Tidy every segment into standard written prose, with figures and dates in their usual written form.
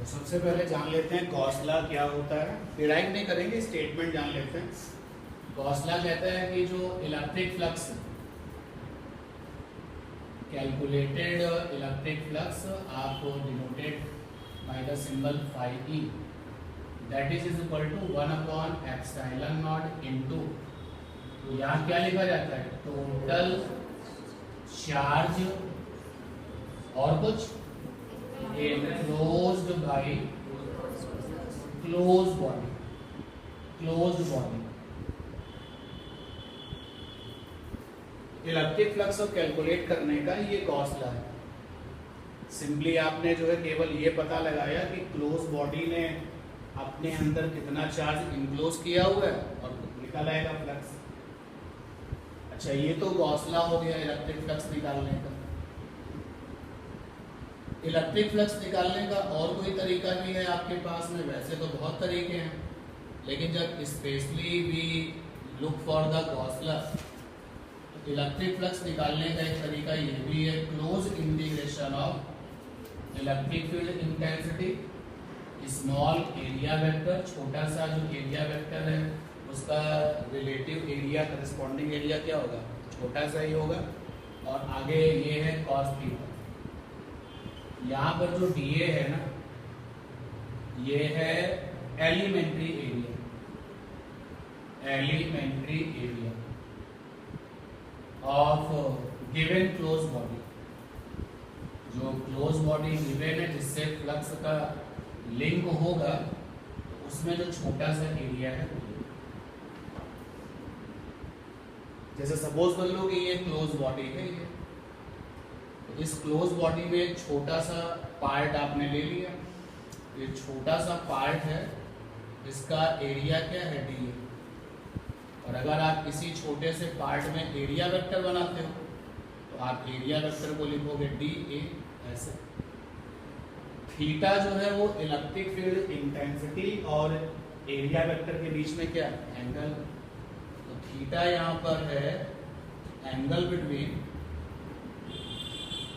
सबसे पहले जान लेते हैं गॉस लॉ क्या होता है। डिराइव नहीं करेंगे, स्टेटमेंट जान लेते हैं। गॉस लॉ कहता है कि जो electric flux, calculated electric flux आप denoted by the symbol phi e, that is equal to 1/ε0 into, यहाँ क्या लिखा जाता है, टोटल चार्ज और कुछ enclosed by closed body, closed body। Electric flux को कैलकुलेट करने का ये गॉस लॉ है। सिंपली आपने जो है केवल ये पता लगाया कि क्लोज बॉडी ने अपने अंदर कितना चार्ज इनक्लोज किया हुआ है और निकल आएगा फ्लक्स। अच्छा, ये तो गॉस लॉ हो गया इलेक्ट्रिक फ्लक्स निकालने का। इलेक्ट्रिक फ्लक्स निकालने का और कोई तरीका भी है आपके पास में? वैसे तो बहुत तरीके हैं, लेकिन जब specially we look for the Gauss law, तो इलेक्ट्रिक फ्लक्स निकालने का एक तरीका ये भी है, close integration of electric field intensity small area vector, छोटा सा जो एरिया वेक्टर है उसका रिलेटिव एरिया, करस्पॉन्डिंग एरिया क्या होगा, छोटा सा ही होगा, और आगे ये है कॉस थीटा। यहाँ पर जो डीए है ना, ये है elementary area, elementary area of given close body. जो क्लोज बॉडी गिवन है जिससे फ्लक्स का लिंक होगा, तो उसमें जो छोटा सा एरिया है, जैसे सपोज कर लो कि ये क्लोज बॉडी है, ये इस क्लोज बॉडी में एक छोटा सा पार्ट आपने ले लिया, ये छोटा सा पार्ट है, इसका एरिया क्या है, डी। और अगर आप किसी छोटे से पार्ट में एरिया वेक्टर बनाते हो तो आप एरिया वेक्टर को लिखोगे डी ए, ऐसे। थीटा जो है वो इलेक्ट्रिक फील्ड इंटेंसिटी और एरिया वेक्टर के बीच में क्या एंगल, तो थीटा यहाँ पर है angle between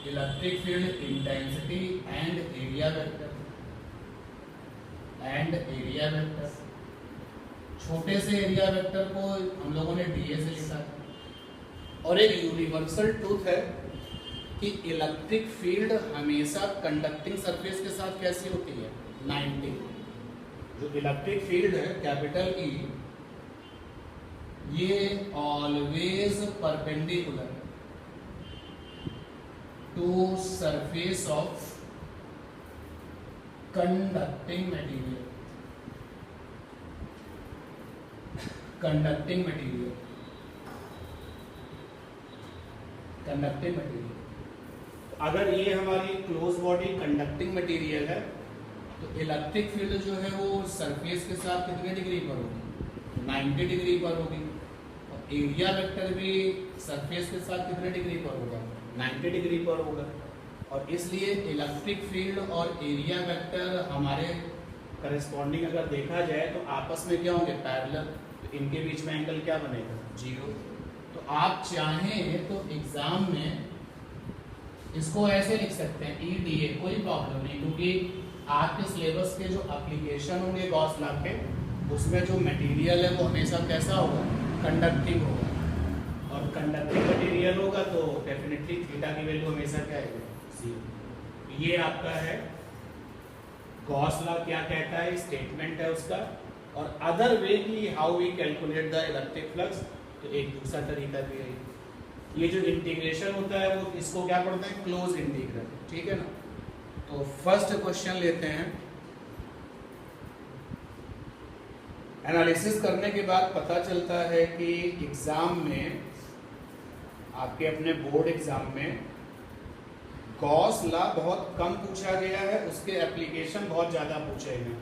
electric field intensity and area vector, and area vector. छोटे से एरिया वेक्टर को हम लोगों ने डीए से लिखा। और एक यूनिवर्सल ट्रूथ है कि इलेक्ट्रिक फील्ड हमेशा कंडक्टिंग सरफेस के साथ कैसी होती है, 90। जो इलेक्ट्रिक फील्ड है कैपिटल ई, ये always perpendicular to surface of conducting material, conducting material, conducting material. अगर ये हमारी क्लोज बॉडी कंडक्टिंग मटेरियल है तो इलेक्ट्रिक फील्ड जो है वो सरफेस के साथ कितने डिग्री पर होगी, 90 डिग्री पर होगी। और एरिया वेक्टर भी सरफेस के साथ कितने डिग्री पर होगा, 90 डिग्री पर होगा। और इसलिए इलेक्ट्रिक फील्ड और एरिया वेक्टर हमारे करस्पॉन्डिंग अगर देखा जाए तो आपस में क्या होंगे, पैरेलल। तो इनके बीच में एंगल क्या बनेगा, 0। तो आप चाहें तो एग्जाम में इसको ऐसे लिख सकते हैं ई डी ए, कोई प्रॉब्लम नहीं, क्योंकि आपके सिलेबस के जो एप्लीकेशन होंगे गॉस लॉ के, उसमें जो मटेरियल है वो हमेशा कैसा होगा, कंडक्टिंग होगा। और कंडक्टिंग मटेरियल होगा तो डेफिनेटली थीटा की वैल्यू हमेशा क्या है, 0। ये आपका है गॉस लॉ क्या कहता है, स्टेटमेंट है उसका। और अदर वे की how we calculate the electric flux, तो एक दूसरा तरीका भी है। ये जो इंटीग्रेशन होता है वो इसको क्या पढ़ते हैं, क्लोज इंटीग्रल, ठीक है ना। तो फर्स्ट क्वेश्चन लेते हैं। एनालिसिस करने के बाद पता चलता है कि एग्जाम में, आपके अपने बोर्ड एग्जाम में गॉस लॉ बहुत कम पूछा गया है, उसके एप्लीकेशन बहुत ज्यादा पूछे गए।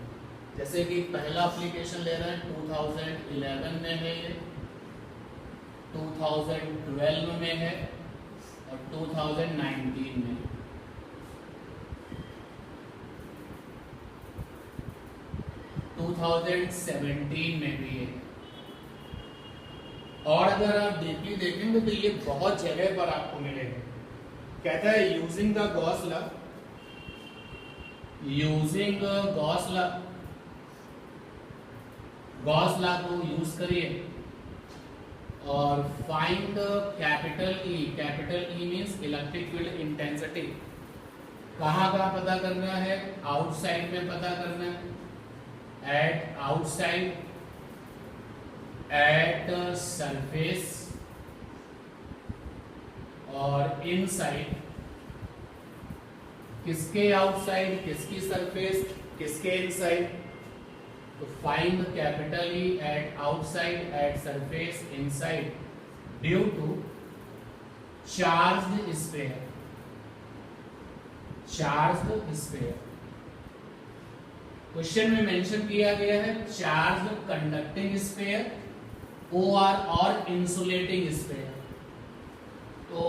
जैसे कि पहला एप्लीकेशन ले रहे हैं 2011 में है, ये 2012 में है और 2019 में। तो 2017 में भी है। और अगर आप डीपली देखेंगे तो ये बहुत जगह पर आपको मिलेगा। कहता है using the Gauss law using Gauss law को यूज करिए और find capital E means electric field intensity. कहाँ पता करना है? आउटसाइड में पता करना है, एट आउटसाइड, एट सरफेस और इनसाइड। किसके आउटसाइड, किसकी सरफेस, किसके इनसाइड? तो find capital E at outside, at surface, inside due to charged sphere. Charged sphere question में मेंशन किया गया है चार्ज्ड कंडक्टिंग स्फीयर, OR और इंसुलेटिंग स्फीयर। तो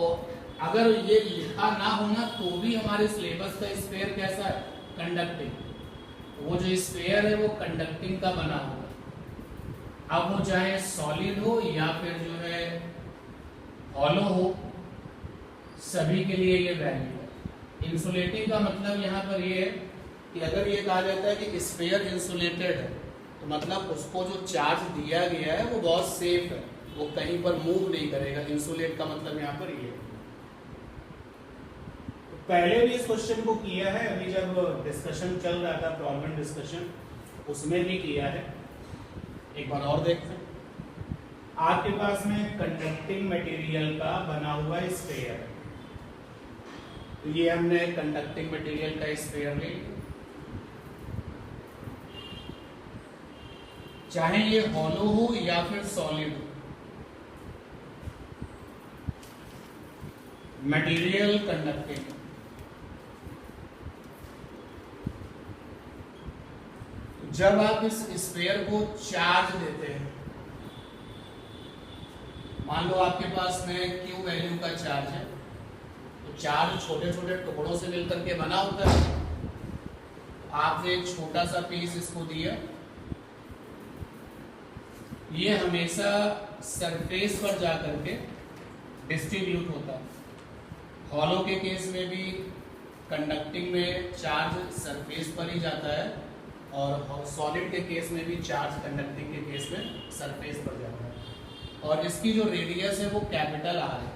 अगर ये लिखा ना होना तो भी हमारे सिलेबस का स्फीयर कैसा है? कंडक्टिंग। वो जो स्फीयर है वो कंडक्टिंग का बना होगा। अब वो चाहे सॉलिड हो या फिर जो है हॉलो हो, सभी के लिए ये वैल्यू है। इंसुलेटिंग का मतलब यहाँ पर ये है कि अगर ये कहा जाता है कि स्फीयर इंसुलेटेड है तो मतलब उसको जो चार्ज दिया गया है वो बहुत सेफ है, वो कहीं पर मूव नहीं करेगा। इंसुलेट का मतलब यहाँ पर ये है। पहले भी इस क्वेश्चन को किया है, अभी जब डिस्कशन चल रहा था प्रॉब्लम डिस्कशन उसमें भी किया है। एक बार और देखते हैं। आपके पास में कंडक्टिंग मटेरियल का बना हुआ स्फीयर है, तो ये हमने कंडक्टिंग मटेरियल का स्फीयर ले लिया। चाहे ये हॉलो हो या फिर सॉलिड हो, मटेरियल कंडक्टिंग। जब आप इस स्फीयर को चार्ज देते हैं, मान लो आपके पास में Q वैल्यू का चार्ज है, तो चार्ज छोटे छोटे टुकड़ों से मिलकर के बना होता है। आपने एक छोटा सा पीस इसको दिया, ये हमेशा सरफेस पर जाकर के डिस्ट्रीब्यूट होता है। हॉलो के केस में भी कंडक्टिंग में चार्ज सरफेस पर ही जाता है और सॉलिड के केस में भी चार्ज कंडक्टिंग के केस में सरफेस पर जाता है। और इसकी जो रेडियस है वो कैपिटल R है।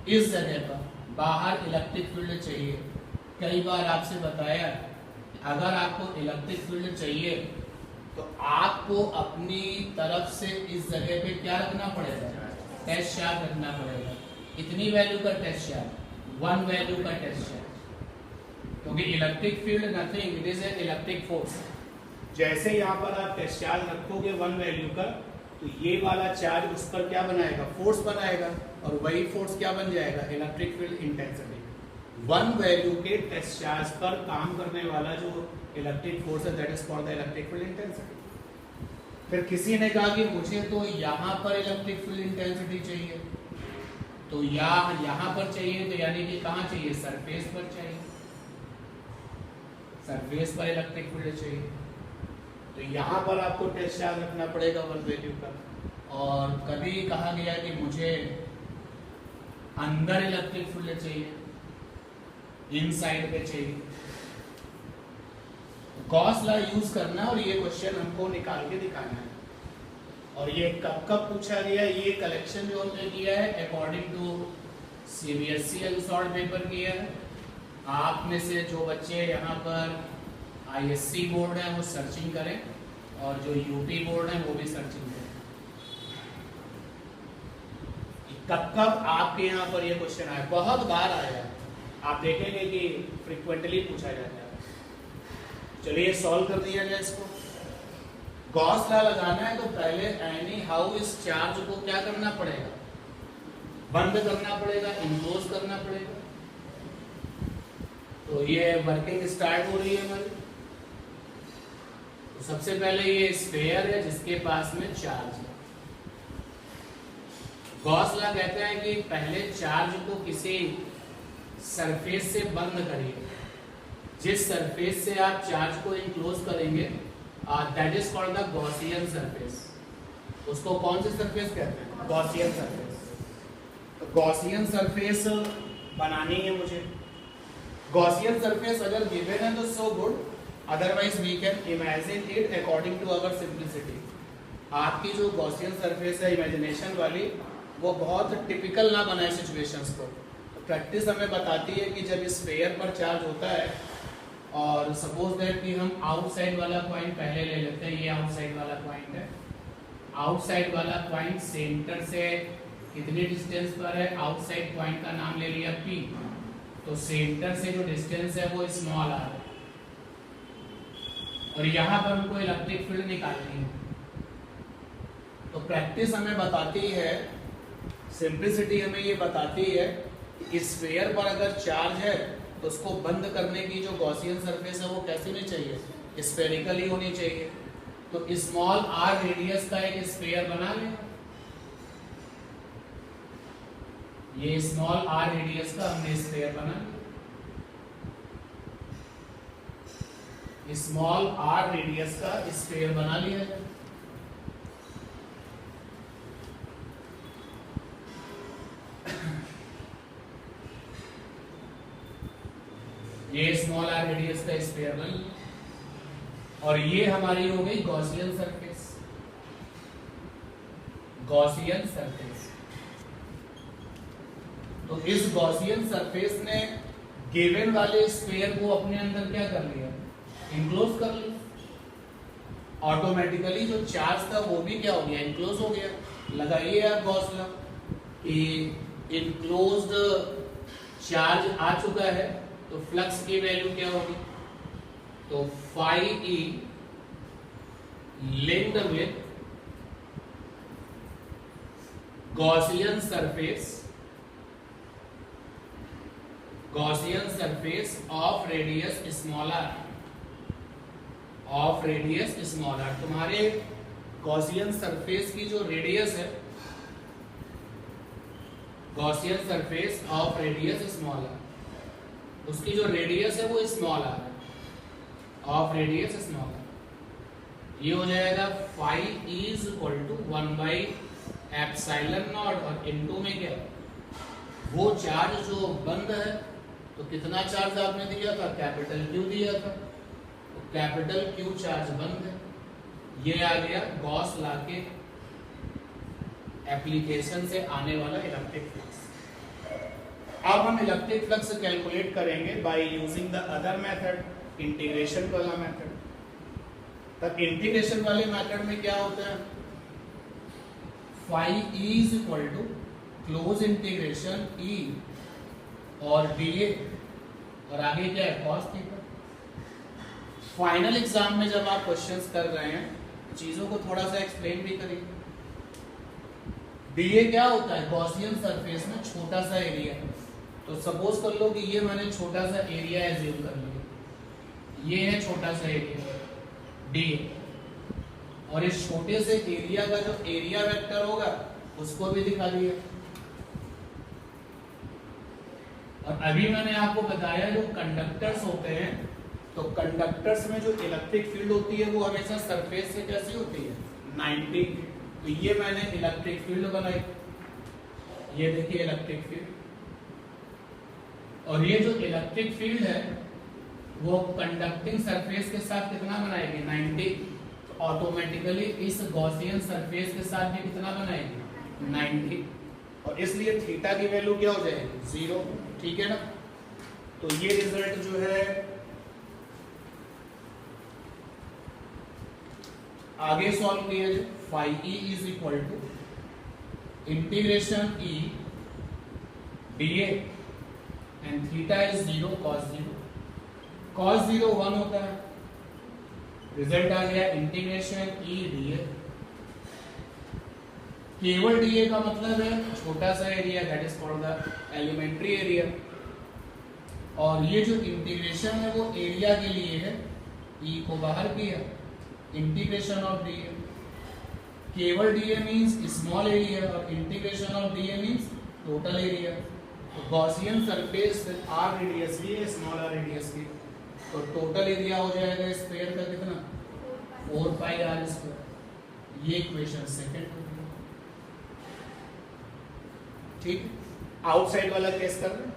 इस जगह पर बाहर इलेक्ट्रिक फील्ड चाहिए। कई बार आपसे बताया अगर आपको इलेक्ट्रिक फील्ड चाहिए तो आपको अपनी तरफ से इस जगह पे क्या रखना पड़ेगा? टेस्ट चार्ज रखना पड़ेगा। इतनी वैल्यू का टेस्ट चार्ज, 1 वैल्यू का टेस्ट चार्ज, क्योंकि electric field nothing, it is an electric force. जैसे यहाँ पर आप टेस्ट चार्ज रखोगे 1 वैल्यू का, तो ये वाला चार्ज उस पर क्या बनाएगा? फोर्स बनाएगा, और वही फोर्स क्या बन जाएगा? Electric field intensity. 1 वैल्यू के टेस्ट चार्ज पर काम करने वाला जो इलेक्ट्रिक फोर्स है that is called the electric field intensity. फिर किसी ने कहा कि मुझे तो यहाँ पर इलेक्ट्रिक फील्ड इंटेंसिटी चाहिए, तो यहाँ पर चाहिए, तो यानी कि कहाँ चाहिए? सरफेस पर चाहिए। सरफेस पर इलेक्ट्रिक फील्ड चाहिए, तो यहाँ पर आपको टेस्ट चार्ज रखना पड़ेगा 1 वैल्यू का। और कभी कहा गया कि मुझे अंदर इलेक्ट्रिक फील्ड चाहिए, इनसाइड पे चाहिए। गॉस लॉ यूज करना है और ये क्वेश्चन हमको निकाल के दिखाना है। और ये कब कब पूछा गया? ये कलेक्शन जो हमने किया है according to CBSE unsolved paper किया है। आप में से जो बच्चे यहाँ पर ISC बोर्ड है वो सर्चिंग करें, और जो UP बोर्ड है वो भी सर्चिंग करें। कब कब आपके यहाँ पर ये क्वेश्चन आया? बहुत बार आया, आप देखेंगे कि फ्रिक्वेंटली पूछा जाता है। चलिए सॉल्व कर दिया जाए इसको। गॉस लॉ लगाना है तो पहले एनी हाउ इस चार्ज को क्या करना पड़ेगा? बंद करना पड़ेगा, इनक्लोज करना पड़ेगा। तो ये वर्किंग स्टार्ट हो रही है हमारी। तो सबसे पहले ये स्फीयर है जिसके पास में चार्ज है। गॉस लॉ कहते हैं कि पहले चार्ज को किसी सरफेस से बंद करिए। जिस सरफेस से आप चार्ज को इनक्लोज करेंगे that is called the Gaussian surface. उसको कौन सी सरफेस कहते हैं? Gaussian surface. तो गॉसियन सरफेस बनानी है मुझे। गॉसियन सरफेस अगर गिवन है तो so good, otherwise we can imagine it according to our simplicity. आपकी जो गॉसियन सरफेस है इमेजिनेशन वाली, वो बहुत टिपिकल ना बनाए सिचुएशंस को। तो प्रैक्टिस हमें बताती है कि जब स्फीयर पर चार्ज होता है और सपोज दैट कि हम आउटसाइड वाला पॉइंट पहले ले लेते हैं, ये आउटसाइड वाला पॉइंट है। आउटसाइड वाला पॉइंट सेंटर से कितने डिस्टेंस पर है, आउटसाइड पॉइंट का नाम ले लिया P, तो सेंटर से जो डिस्टेंस है वो स्मॉल r है, और यहाँ पर हमको इलेक्ट्रिक फील्ड निकालनी है। तो प्रैक्टिस हमें बताती है, सिंप्लिसिटी हमें ये बताती है कि स्फीयर पर अगर चार्ज है तो उसको बंद करने की जो गॉसियन सरफेस है वो कैसी होनी चाहिए, स्फेरिकली होनी चाहिए। तो स्मॉल r रेडियस का एक स्फीयर बना लें, ये स्मॉल r रेडियस का हमने स्फीयर बना लिया, स्मॉल r रेडियस का स्फीयर बना लिया है। ये स्मॉल r रेडियस का स्फीयर बन गया, और ये हमारी हो गई गॉसियन सरफेस। गॉसियन सरफेस, तो इस गॉसियन सरफेस ने गिवन वाले स्फीयर को अपने अंदर क्या कर लिया, इनक्लोज कर लिया। ऑटोमेटिकली जो चार्ज था वो भी क्या हो गया, इनक्लोज हो गया। लगाइए आप गॉस लॉ कि इनक्लोज्ड चार्ज आ चुका है, तो फ्लक्स की वैल्यू क्या होगी, तो phi E linked with Gaussian surface, Gaussian surface of radius small r, of radius small r। तुम्हारे गॉसियन सरफेस की जो रेडियस है, Gaussian surface of radius small r, उसकी जो रेडियस है वो स्मॉल r है, ऑफ रेडियस स्मॉल r। ये हो जाएगा phi E is equal to one by epsilon not, और इनटू में क्या, वो चार्ज जो बंद है, तो कितना चार्ज आपने दिया था, कैपिटल Q दिया था, तो कैपिटल Q चार्ज बंद है। ये आ गया गॉस लॉ के एप्लीकेशन से आने वाला इलेक्ट्रिक फ्लक्स। अब हम इलेक्ट्रिक फ्लक्स कैलकुलेट करेंगे by using the other method, integration वाला मेथड। तब इंटीग्रेशन वाले मेथड में क्या होता है, phi E is equal to close integration E और dA, और आगे क्या है, cos थीटा। फाइनल एग्जाम में जब आप क्वेश्चंस कर रहे हैं, चीजों को थोड़ा सा एक्सप्लेन भी करेंगे। dA क्या होता है, गॉसियन सरफेस में छोटा सा एरिया। तो सपोज कर लो कि ये मैंने छोटा सा एरिया एज्यूम कर लिया, ये है छोटा सा एरिया dA, और इस छोटे से एरिया का जो एरिया वेक्टर होगा उसको भी दिखा दिया। और अभी मैंने आपको बताया जो कंडक्टर्स होते हैं, तो कंडक्टर्स में जो इलेक्ट्रिक फील्ड होती है वो हमेशा सरफेस से कैसी होती है, 90। तो ये मैंने इलेक्ट्रिक फील्ड बनाई, ये देखिए इलेक्ट्रिक फील्ड, और ये जो इलेक्ट्रिक फील्ड है वो कंडक्टिंग सरफेस के साथ कितना बनाएगी, 90। तो ऑटोमेटिकली इस गॉसियन सरफेस के साथ भी कितना बनाएगी, 90, और इसलिए थीटा की वैल्यू क्या हो जाएगी, 0। ठीक है ना। तो ये रिजल्ट जो है आगे सॉल्व किया जाए। Phi E is equal to integration E dA and theta is 0 cos 0, cos 0 1 होता है, रिजल्ट आ गया इंटीग्रेशन ई dA। केवल dA का मतलब है छोटा सा area, that is called the elementary area, और ये जो इंटीग्रेशन है वो एरिया के लिए है, E को बाहर किया, इंटीग्रेशन ऑफ dA। केवल dA मींस स्मॉल एरिया, और integration of dA means total area. तो गॉसियन सरफेस r रेडियस भी है, स्मॉल r रेडियस भी, तो टोटल एरिया हो जाएगा स्फीयर का कितना, 4πr²। ये इक्वेशन सेकंड हो गया। ठीक, आउटसाइड वाला केस कर रहे हैं।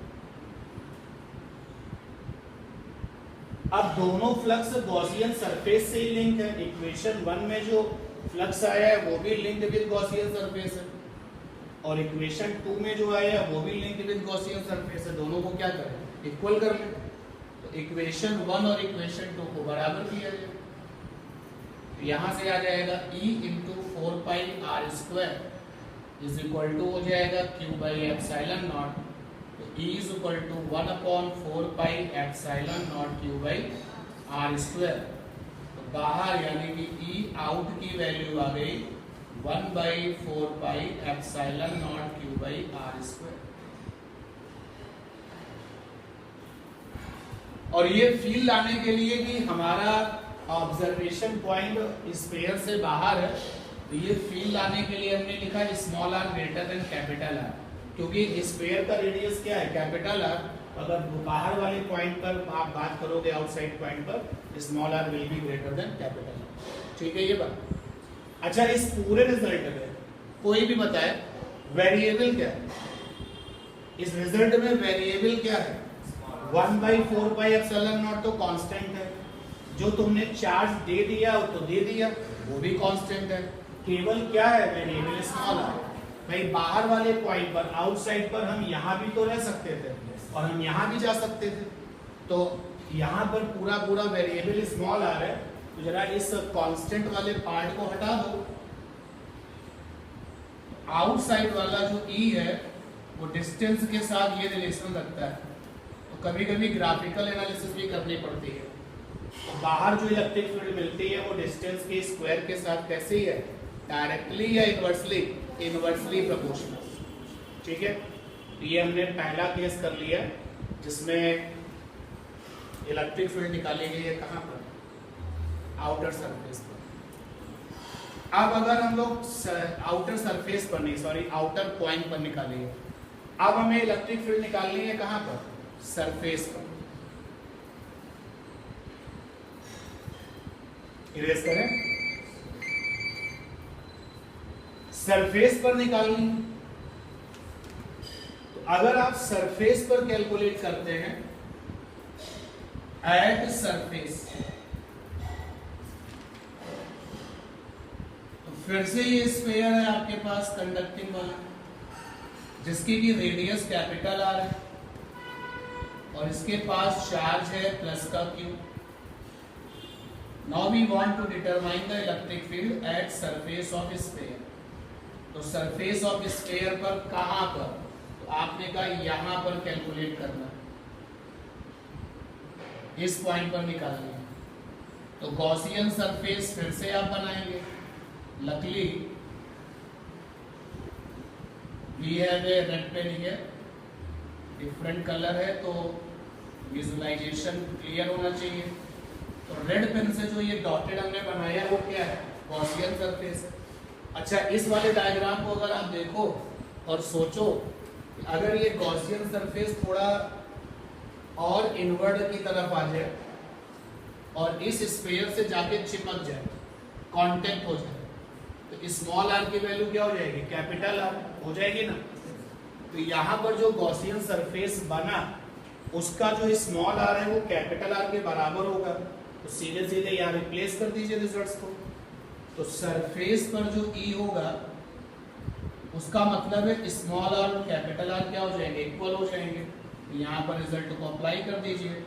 अब दोनों फ्लक्स गॉसियन सरफेस से ही लिंक है। इक्वेशन 1 में जो फ्लक्स आया है वो भी लिंक्ड विद गॉसियन सरफेस है, और इक्वेशन 2 में जो आया है वो भी लिंक्ड विद गॉसियन सरफेस है। दोनों को क्या करें, इक्वल कर लें। तो इक्वेशन 1 और इक्वेशन 2 को बराबर किया जाए, तो यहां से आ जाएगा E into 4 pi r square is equal to हो जाएगा Q बाई एप्सिलॉन नॉट। तो E is equal to 1/4 pi epsilon naught Q by r square. तो बाहर यानी कि E आउट की वैल्यू आ गई 1/4 pi epsilon naught Q by r square. और ये फील्ड लाने के लिए कि हमारा ऑब्जर्वेशन पॉइंट स्फीयर से बाहर है, तो ये फील्ड लाने के लिए हमने लिखा small r greater than capital R, क्योंकि स्फीयर का रेडियस क्या है, कैपिटल आर। अगर बाहर वाले पॉइंट पर आप बात करोगे आउटसाइड पॉइंट पर, small r will be greater than capital R. ठीक है ये बात। अच्छा, इस पूरे रिजल्ट में कोई भी बताए वेरिएबल क्या है, इस रिजल्ट में वेरिएबल क्या है, 1/4 पाई एप्सिलॉन नॉट तो कांस्टेंट है, जो तुमने चार्ज दे दिया वो तो दे दिया, वो भी कांस्टेंट है। केवल क्या है, वेरिएबल स्मॉल आर। भाई बाहर वाले पॉइंट पर, आउटसाइड पर हम यहाँ भी तो रह सकते थे और हम यहाँ भी जा सकते थे, तो यहाँ पर पूरा पूरा वेरिएबल स्मॉल आर है। तो जरा इस कांस्टेंट वाले पार्ट को हटा दो, आउटसाइड वाला जो E है वो डिस्टेंस के साथ ये रिलेशन रखता है, तो कभी कभी ग्राफिकल एनालिसिस भी करनी पड़ती है। तो बाहर जो इलेक्ट्रिक फील्ड मिलती है वो डिस्टेंस के स्क्वायर के साथ कैसे ही है, डायरेक्टली या इनवर्सली, इनवर्सली प्रोपोर्शनल। ठीक है, ये हमने पहला केस कर लिया जिसमें इलेक्ट्रिक फील्ड निकाली गई है कहां पर, आउटर सरफेस पर। अब अगर हम लोग आउटर सरफेस पर नहीं, सॉरी आउटर पॉइंट पर निकालेंगे, अब हमें इलेक्ट्रिक फील्ड निकालनी है कहां पर, सरफेस पर। इरेज करें, सरफेस पर निकालनी। तो अगर आप सरफेस पर कैलकुलेट करते हैं एट सरफेस, तो फिर से ये स्फीयर है आपके पास कंडक्टिंग वाला, जिसकी की रेडियस कैपिटल आर है और इसके पास चार्ज है प्लस का Q। Now we want to determine the electric field at surface of sphere। तो surface of sphere पर कहां पर, तो आपने कहा यहां पर कैलकुलेट करना, इस पॉइंट पर निकालना। तो गॉसियन सरफेस फिर से आप बनाएंगे। Luckily we have a red pen here, different colour है तो विजुअलाइजेशन क्लियर होना चाहिए। तो रेड पेन से जो ये डॉटेड हमने बनाया वो क्या है, गॉसियन सरफेस है। अच्छा, इस वाले डायग्राम को अगर आप देखो और सोचो, अगर ये गॉसियन सरफेस थोड़ा और इनवर्ड की तरफ आ जाए और इस स्फीयर से जाके चिपक जाए, कांटेक्ट हो जाए, तो स्मॉल आर की वैल्यू क्या हो जाएगी, कैपिटल आर हो जाएगी ना। तो यहाँ पर जो गॉसियन सरफेस बना उसका जो स्मॉल आर है वो कैपिटल आर के बराबर होगा, तो सीधे सीधे यहाँ रिप्लेस कर दीजिए रिजल्ट्स को। तो सरफेस पर जो E होगा उसका मतलब है स्मॉल आर और कैपिटल आर क्या हो जाएंगे, इक्वल हो जाएंगे। यहाँ पर रिजल्ट को अप्लाई कर दीजिए,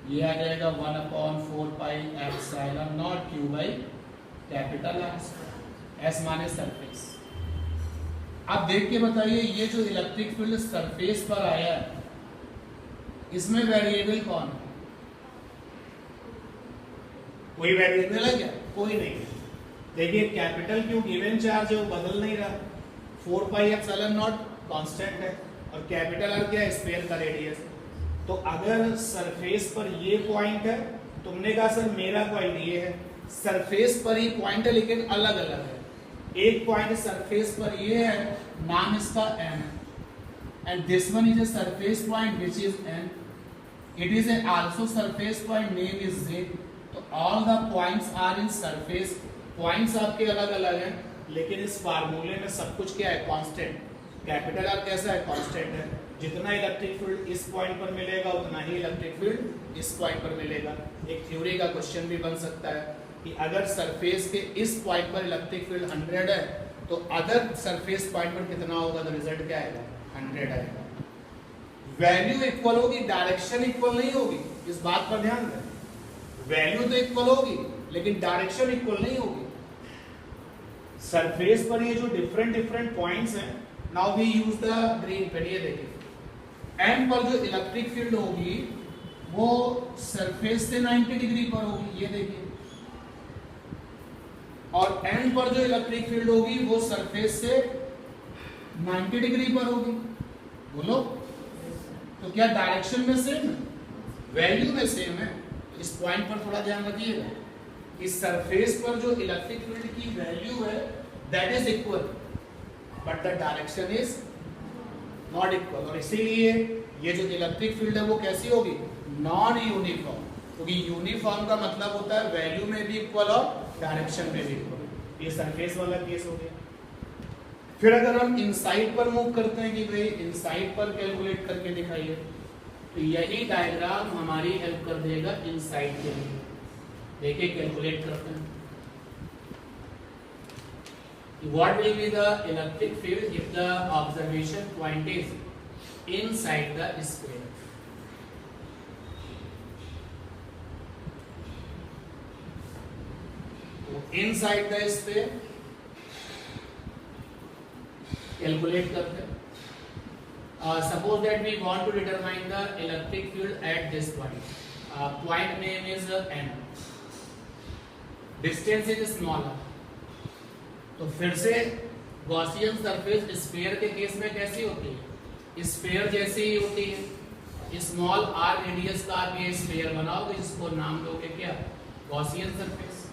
ये आ जाएगा 1/4 pi epsilon naught Q by capital R, S माने सरफेस। आप देख के बताइए ये जो इलेक्ट्रिक फील्ड सरफेस पर आया है इसमें वेरिएबल कौन है, कोई वेरिएबल है क्या, कोई नहीं है। देखिए कैपिटल Q गिवन चार्ज है वो बदल नहीं रहा, 4 पाई एप्सिलॉन नॉट कांस्टेंट है, और कैपिटल आर क्या है, स्फीयर का रेडियस। तो अगर सरफेस पर ये पॉइंट है, तुमने कहा सर मेरा पॉइंट ये है, सरफेस पर ही पॉइंट है लेकिन अलग अलग है। एक पॉइंट सरफेस पर ये है, नाम इसका N है, and this one is a surface point which is N. It is a also surface point, name is Z. तो all the points are in surface. Points आपके अलग अलग हैं लेकिन इस फार्मूले में सब कुछ क्या है, कांस्टेंट। कैपिटल आर कैसा है, कांस्टेंट है। जितना इलेक्ट्रिक फील्ड इस पॉइंट पर मिलेगा उतना ही इलेक्ट्रिक फील्ड इस पॉइंट पर मिलेगा। एक थ्योरी का क्वेश्चन भी बन सकता है कि अगर सरफेस के इस पॉइंट पर इलेक्ट्रिक फील्ड 100 है तो अदर सरफेस पॉइंट पर कितना होगा, तो रिजल्ट क्या आएगा, 100 आएगा। वैल्यू इक्वल होगी, डायरेक्शन इक्वल नहीं होगी, इस बात पर ध्यान दें। वैल्यू तो इक्वल होगी लेकिन डायरेक्शन इक्वल नहीं होगी। सरफेस पर ये जो डिफरेंट पॉइंट्स हैं, now we use the green pen. ये देखिए एम पर जो इलेक्ट्रिक फील्ड होगी वो सरफेस से 90 डिग्री पर होगी, ये देखिए, और एन पर जो इलेक्ट्रिक फील्ड होगी वो सरफेस से 90 डिग्री पर होगी। बोलो, तो क्या डायरेक्शन में सेम है, वैल्यू में सेम है? इस पॉइंट पर थोड़ा ध्यान रखिएगा कि सरफेस पर जो इलेक्ट्रिक फील्ड की वैल्यू है that is equal but the direction is not equal. और इसीलिए ये जो इलेक्ट्रिक फील्ड है वो कैसी होगी, नॉन यूनिफॉर्म, क्योंकि यूनिफॉर्म का मतलब होता है वैल्यू में भी इक्वल और डायरेक्शन में भी इक्वल। ये सरफेस वाला केस हो गया। फिर अगर हम इनसाइड पर मूव करते हैं कि भाई इनसाइड पर कैलकुलेट करके दिखाइए, तो यही डायग्राम हमारी हेल्प कर देगा इनसाइड के लिए। देखिए कैलकुलेट करते हैं, what will be the electric field if the observation point is inside the sphere? तो inside the sphere calculate करते हैं। Suppose that we want to determine the electric field at this point. Point name is n. Distance is smaller. तो फिर से Gaussian surface sphere के case में कैसी होती है, स्फीयर जैसी ही होती है। स्मॉल आर रेडियस का आप ये स्फीयर बनाओगे जिसको नाम दोगे क्या, गॉसियन सरफेस।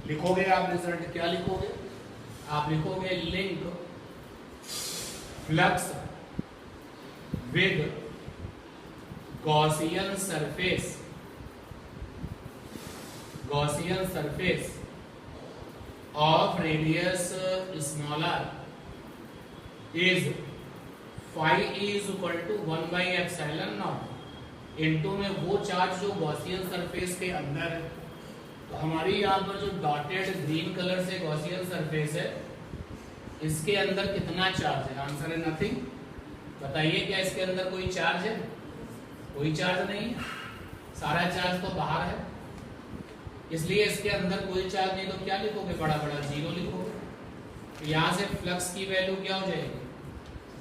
लिखोगे आप रिजल्ट, क्या लिखोगे आप, लिखोगे link flux with Gaussian surface, Gaussian surface of radius smaller is phi is equal to 1 by epsilon naught into में वो चार्ज जो गॉसियन सरफेस के अंदर है। तो हमारी यहाँ पर जो डॉटेड ग्रीन कलर से गॉसियन सरफेस है इसके अंदर कितना चार्ज है, आंसर है नथिंग। बताइए क्या इसके अंदर कोई चार्ज है, कोई चार्ज नहीं, सारा चार्ज तो बाहर है, इसलिए इसके अंदर कोई चार्ज नहीं। तो क्या लिखोगे, बड़ा बड़ा जीरो लिखोगे। तो यहां से फ्लक्स की वैल्यू क्या हो जाएगी,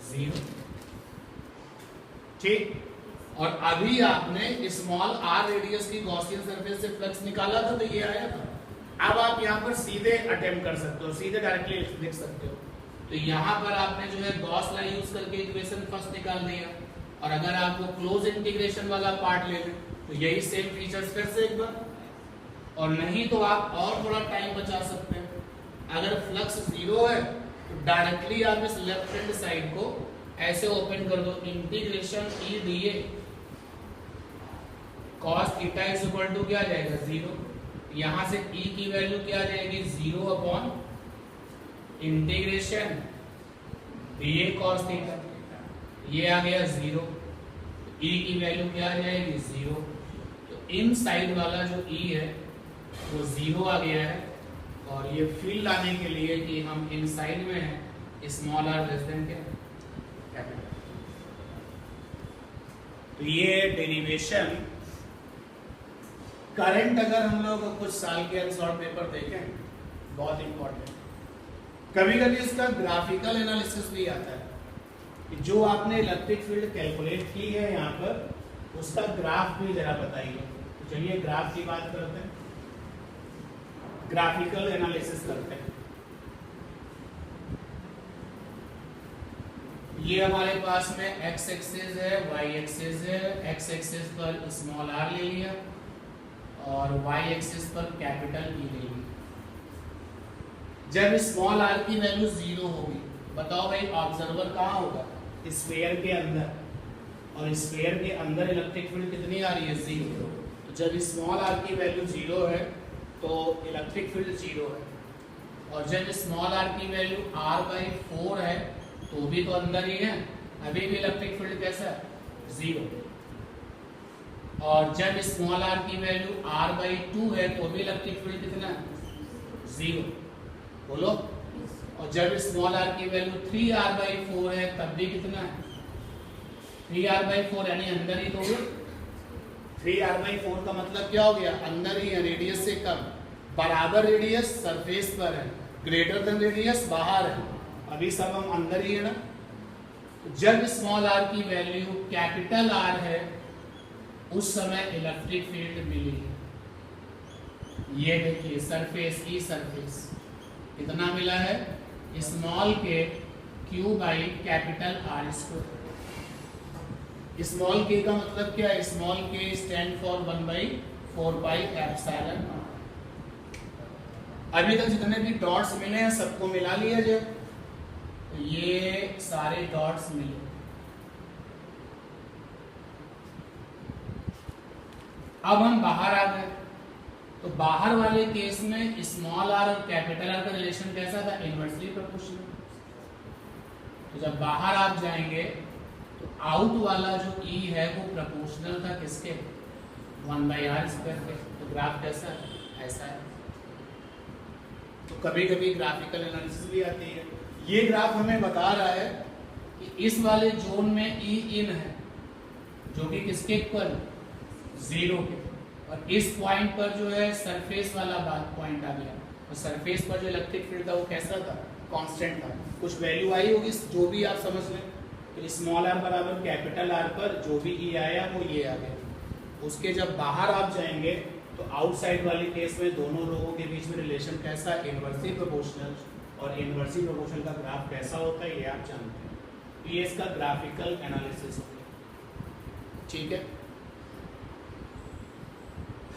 जीरो। ठीक, और अभी आपने स्मॉल आर रेडियस की गॉसियन सरफेस से फ्लक्स निकाला था तो ये आया था। अब आप यहां पर सीधे अटेम्प्ट कर सकते हो, सीधे डायरेक्टली लिख सकते हो। तो यहां पर आपने जो है गॉस लॉ यूज करके इक्वेशन फर्स्ट निकाल दिया, और अगर आपको क्लोज इंटीग्रेशन वाला पार्ट ले लें तो यही सेम फीचर्स फिर से एक बार, और नहीं तो आप और थोड़ा टाइम बचा सकते हैं। अगर फ्लक्स जीरो है तो डायरेक्टली आप इस लेफ्ट हैंड साइड को ऐसे ओपन कर दो, integration E d A cos theta is equal to क्या आ जाएगा, जीरो। यहां से ई की वैल्यू क्या आ जाएगी, zero upon integration DA cos theta, ये आ गया जीरो। ई की वैल्यू क्या आ जाएगी, जीरो। तो इन साइड वाला जो ई है वो जीरो आ गया है, और ये फील्ड लाने के लिए कि हम इनसाइड में हैं, स्मॉल आर लेस देन क्या, कैपिटल। तो ये डेरिवेशन करंट अगर हम लोग कुछ साल के अनसॉल्व पेपर देखें, बहुत इंपॉर्टेंट। कभी कभी इसका ग्राफिकल एनालिसिस भी आता है कि जो आपने इलेक्ट्रिक फील्ड कैलकुलेट की है यहाँ पर उसका ग्राफ भी जरा बताइए। तो चलिए ग्राफ की बात करते हैं, ग्राफिकल एनालिसिस करते हैं। ये हमारे पास में एक्स एक्सिस है, वाई एक्सिस है। एक्स एक्सिस पर स्मॉल आर ले लिया और वाई एक्सिस पर कैपिटल ई ले लिया। जब स्मॉल आर की वैल्यू जीरो होगी, बताओ भाई ऑब्जर्वर कहाँ होगा, स्फीयर के अंदर, और स्फीयर के अंदर इलेक्ट्रिक फील्ड कितनी आ रही है, जीरो। तो जब स्मॉल आर की वैल्यू जीरो है तो इलेक्ट्रिक फील्ड जीरो है, और जब स्मॉल आर की वैल्यू r/4 है तो भी तो अंदर ही है, अभी भी इलेक्ट्रिक फील्ड कैसा है, 0। और जब स्मॉल आर की वैल्यू r/2 है तो भी इलेक्ट्रिक फील्ड कितना है, 0। बोलो। और जब स्मॉल आर की वैल्यू 3r/4 है तब भी कितना है, 3r/4, यानी अंदर ही तो 3r/4 का मतलब क्या हो गया, अंदर ही है, रेडियस से कम, बराबर रेडियस सरफेस पर है, ग्रेटर देन रेडियस बाहर है, अभी सब हम अंदर ही है ना। जब स्मॉल आर की वैल्यू कैपिटल आर है उस समय इलेक्ट्रिक फील्ड मिली है। ये देखिए सरफेस की सरफेस कितना मिला है, स्मॉल के Q by capital R square. Small के का मतलब क्या है, स्मॉल के स्टैंड फॉर 1/4 अभी तक जितने भी डॉट्स मिले हैं सबको मिला लिया जाए, तो ये सारे डॉट्स मिले। अब हम बाहर आ गए, तो बाहर वाले केस में स्मॉल आर और कैपिटल आर का रिलेशन कैसा था, इनवर्सली प्रोपोर्शनल। तो जब बाहर आप जाएंगे तो आउट वाला जो E है वो प्रोपोर्शनल था किसके, 1/r² के। तो ग्राफ कैसा है, ऐसा है। तो कभी कभी ग्राफिकल एनालिसिस भी आती है। ये ग्राफ हमें बता रहा है कि इस वाले जोन में E इन है जो कि किसके इक्वल, 0 के, और इस पॉइंट पर जो है सरफेस वाला बात पॉइंट आ गया, और सरफेस पर जो इलेक्ट्रिक फील्ड था वो कैसा था, कांस्टेंट था। कुछ वैल्यू आई होगी जो भी आप समझ लें, तो स्मॉल आर बराबर कैपिटल आर पर जो भी E आया वो ये आ गया। उसके जब बाहर आप जाएंगे तो आउटसाइड वाले केस में दोनों लोगों के बीच में रिलेशन कैसा, इनवर्सली प्रोपोर्शनल। और इनवर्सली प्रोपोर्शनल का ग्राफ कैसा होता है ये आप जानते हैं। ये इसका ग्राफिकल एनालिसिस हो गया, ठीक है।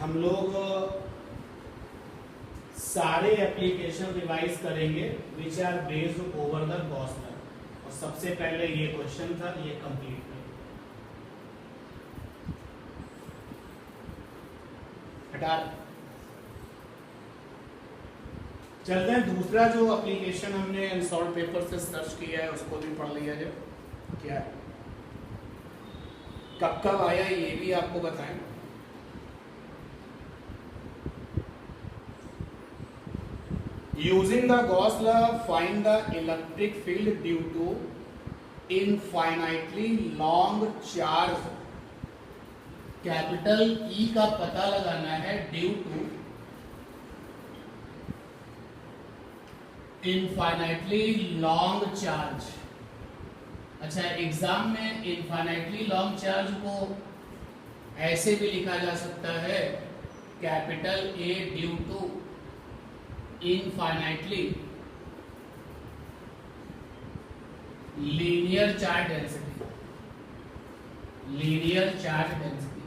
हम लोग सारे एप्लीकेशन रिवाइज करेंगे which are based over the Gauss law. और सबसे पहले ये क्वेश्चन था, ये कंप्लीट हटा। चलते हैं दूसरा जो एप्लीकेशन हमने सॉल्ट पेपर से सर्च किया है उसको भी पढ़ लिया जाए। क्या है, कब कब आया ये भी आपको बताएं। Using the Gauss law, find the electric field due to infinitely long charge। Capital E का पता लगाना है due to infinitely long charge. अच्छा, एग्जाम में इनफाइनाइटली लॉन्ग चार्ज को ऐसे भी लिखा जा सकता है, capital A due to infinitely linear charge density. Linear charge density,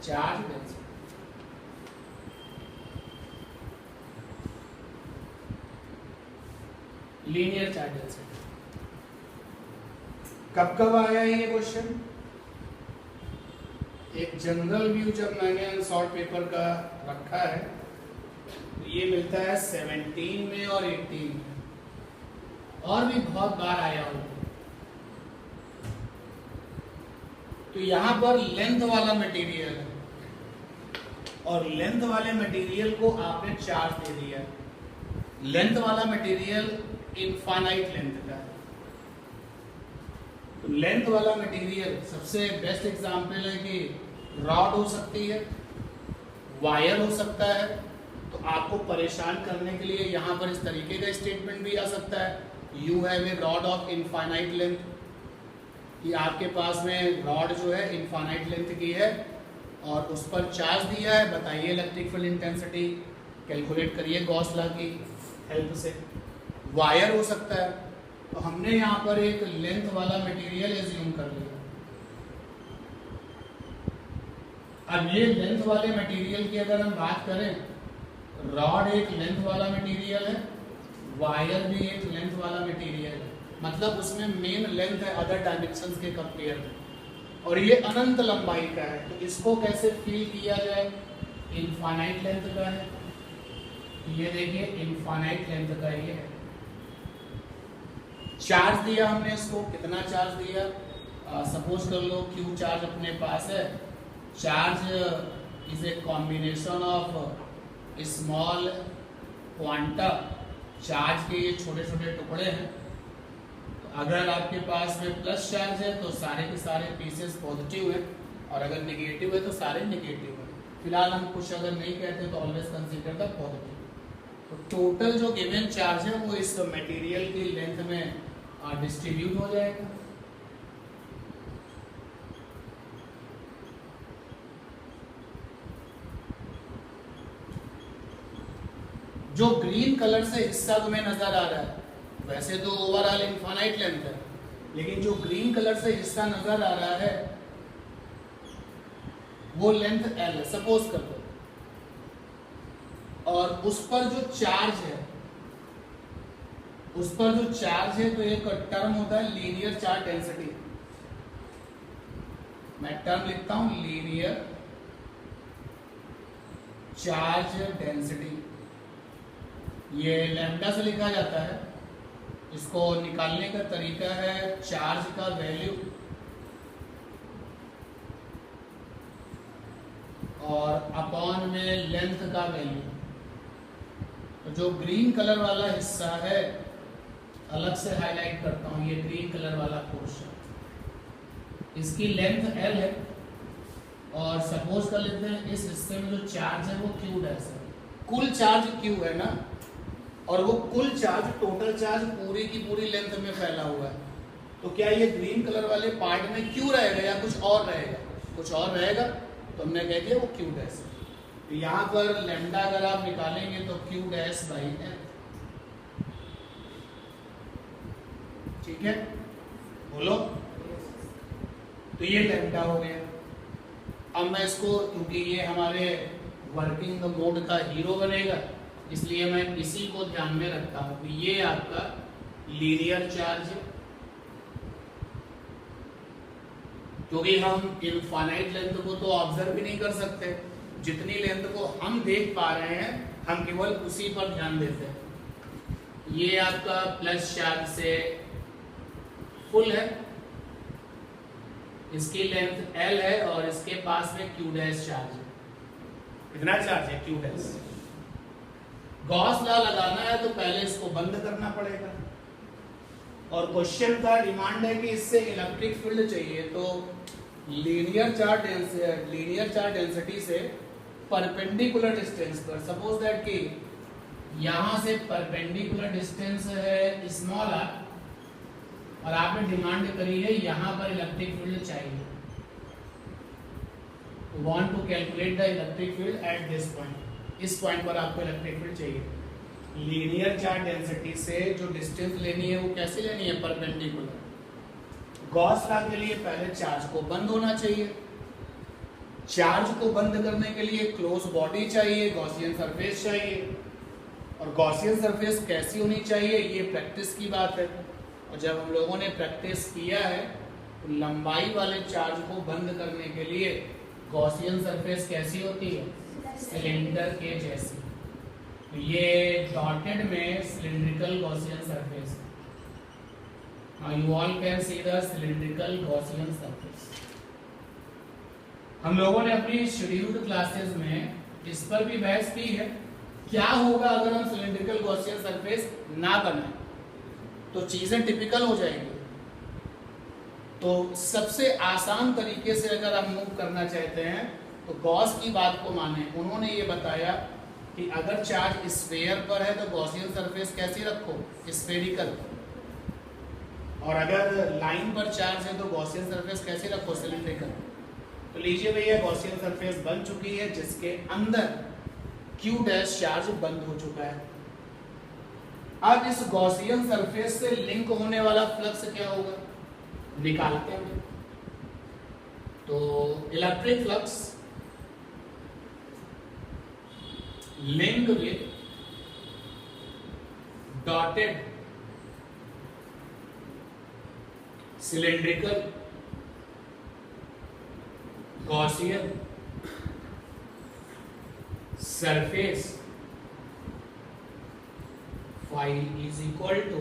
charge density. Linear charge density कब कब आया है ये क्वेश्चन। एक जनरल व्यू जब मैंने शॉर्ट पेपर का रखा है तो ये मिलता है 17 में और 18 में, और भी बहुत बार आया हो। तो यहां पर लेंथ वाला मटेरियल है और लेंथ वाले मटेरियल को आपने चार्ज दे दिया। लेंथ वाला मटेरियल इनफाइनाइट लेंथ का है। तो लेंथ वाला मटेरियल सबसे बेस्ट एग्जांपल है कि रॉड हो सकती है, वायर हो सकता है। तो आपको परेशान करने के लिए यहाँ पर इस तरीके का स्टेटमेंट भी आ सकता है, you have a rod of infinite length, कि आपके पास में रॉड जो है इनफाइनाइट लेंथ की है और उस पर चार्ज दिया है, बताइए इलेक्ट्रिक फील्ड इंटेंसिटी, कैलकुलेट करिए गॉस लॉ की हेल्प से। वायर हो सकता है, तो हमने यहाँ पर एक लेंथ वाला मटेरियल एज्यूम कर लिया। अब ये लेंथ वाले मटेरियल की अगर हम बात करें, रॉड एक लेंथ वाला मटेरियल है, वायर भी एक लेंथ वाला मटेरियल है, मतलब उसमें मेन लेंथ है अदर डायमेंशंस के कंपेयर में, और ये अनंत लंबाई का है। तो इसको कैसे फील किया जाए, इनफाइनाइट लेंथ का है, ये देखिए इनफाइनाइट लेंथ का ये है। चार्ज दिया हमने इसको, कितना चार्ज दिया, सपोज कर लो Q चार्ज अपने पास है। Charge is a combination of small quanta, charge के ये छोटे छोटे टुकड़े हैं। तो अगर आपके पास में प्लस चार्ज है तो सारे के सारे पीसेस पॉजिटिव है, और अगर नेगेटिव है तो सारे नेगेटिव है। फिलहाल हम कुछ अगर नहीं कहते तो ऑलवेज कंसीडर द पॉजिटिव। तो टोटल जो गिवन चार्ज है वो इस मटेरियल की लेंथ में डिस्ट्रीब्यूट हो जाएगा। जो ग्रीन कलर से हिस्सा तुम्हें नजर आ रहा है, वैसे तो ओवरऑल इनफाइनाइट लेंथ है, लेकिन जो ग्रीन कलर से हिस्सा नजर आ रहा है वो लेंथ L है, सपोज कर दो। और उस पर जो चार्ज है, तो एक टर्म होता है लीनियर चार्ज डेंसिटी। मैं टर्म लिखता हूं लीनियर चार्ज डेंसिटी, ये लैम्डा से लिखा जाता है। इसको निकालने का तरीका है चार्ज का वैल्यू और अपॉन में लेंथ का वैल्यू। तो जो ग्रीन कलर वाला हिस्सा है, अलग से हाईलाइट करता हूं, ये ग्रीन कलर वाला पोर्शन, इसकी लेंथ L है। और सपोज कर लेते हैं इस हिस्से में जो चार्ज है वो Q डैश है। कुल चार्ज Q है ना, और वो कुल चार्ज, टोटल चार्ज पूरी की पूरी लेंथ में फैला हुआ है। तो क्या ये ग्रीन कलर वाले पार्ट में Q रहेगा या कुछ और रहेगा? कुछ और रहेगा, तो हमने कह दिया वो Q डैश है। तो यहाँ पर लैम्डा अगर आप निकालेंगे तो Q डैश बाई L, ठीक है, बोलो। तो ये लैम्डा हो गया। अब मैं इसको, क्योंकि ये हमारे वर्किंग मोड का हीरो बनेगा, इसलिए मैं इसी को ध्यान में रखता हूं कि ये आपका लीनियर चार्ज है, क्योंकि हम इनफाइनाइट लेंथ को तो ऑब्जर्व भी नहीं कर सकते। जितनी लेंथ को हम देख पा रहे हैं हम केवल उसी पर ध्यान देते हैं। ये आपका प्लस चार्ज से फुल है, इसकी लेंथ L है और इसके पास में Q डैश चार्ज है। कितना चार्ज है? Q dash. गॉस लॉ लगाना है तो पहले इसको बंद करना पड़ेगा, और क्वेश्चन का डिमांड है कि इससे इलेक्ट्रिक फील्ड चाहिए। तो लीनियर चार्ज डेंसिटी से परपेंडिकुलर डिस्टेंस पर, सपोज दैट कि यहां से परपेंडिकुलर डिस्टेंस है स्मॉल r, और आपने डिमांड करी है यहां पर इलेक्ट्रिक फील्ड चाहिए। Want to calculate the electric field at this point, इस पॉइंट पर आपको इलेक्ट्रिक फील्ड चाहिए। लीनियर चार्ज डेंसिटी से जो डिस्टेंस लेनी है वो कैसे लेनी है? परपेंडिकुलर। गॉस लॉ के लिए पहले चार्ज को बंद होना चाहिए। चार्ज को बंद करने के लिए क्लोज बॉडी चाहिए, गॉसियन सरफेस चाहिए। और गॉसियन सरफेस कैसी होनी चाहिए, ये प्रैक्टिस की बात है। और जब हम लोगों ने प्रैक्टिस किया है तो लंबाई वाले चार्ज को बंद करने के लिए गॉसियन सरफेस कैसी होती है? सिलेंडर के जैसी। तो ये डॉटेड में cylindrical Gaussian surface. You all can see the cylindrical Gaussian surface. हम लोगों ने अपनी शेड्यूल्ड क्लासेस में इस पर भी बहस की है, क्या होगा अगर हम सिलिंड्रिकल गॉसियन सरफेस ना बनाए, तो चीजें टिपिकल हो जाएंगी। तो सबसे आसान तरीके से अगर हम मूव करना चाहते हैं तो गॉस की बात को माने। उन्होंने ये बताया कि अगर चार्ज स्फीयर पर है तो गॉसियन सरफेस कैसी रखो? स्फेरिकल। और अगर लाइन पर चार्ज है तो गॉसियन सरफेस कैसी रखो? सिलिंड्रिकल। तो लीजिए भैया गॉसियन सरफेस बन चुकी है जिसके अंदर Q डैश चार्ज बंद हो चुका है। अब इस गॉसियन सरफेस से लिंक होने वाला फ्लक्स क्या होगा निकालते हैं। तो electric flux link with dotted cylindrical Gaussian surface phi is equal to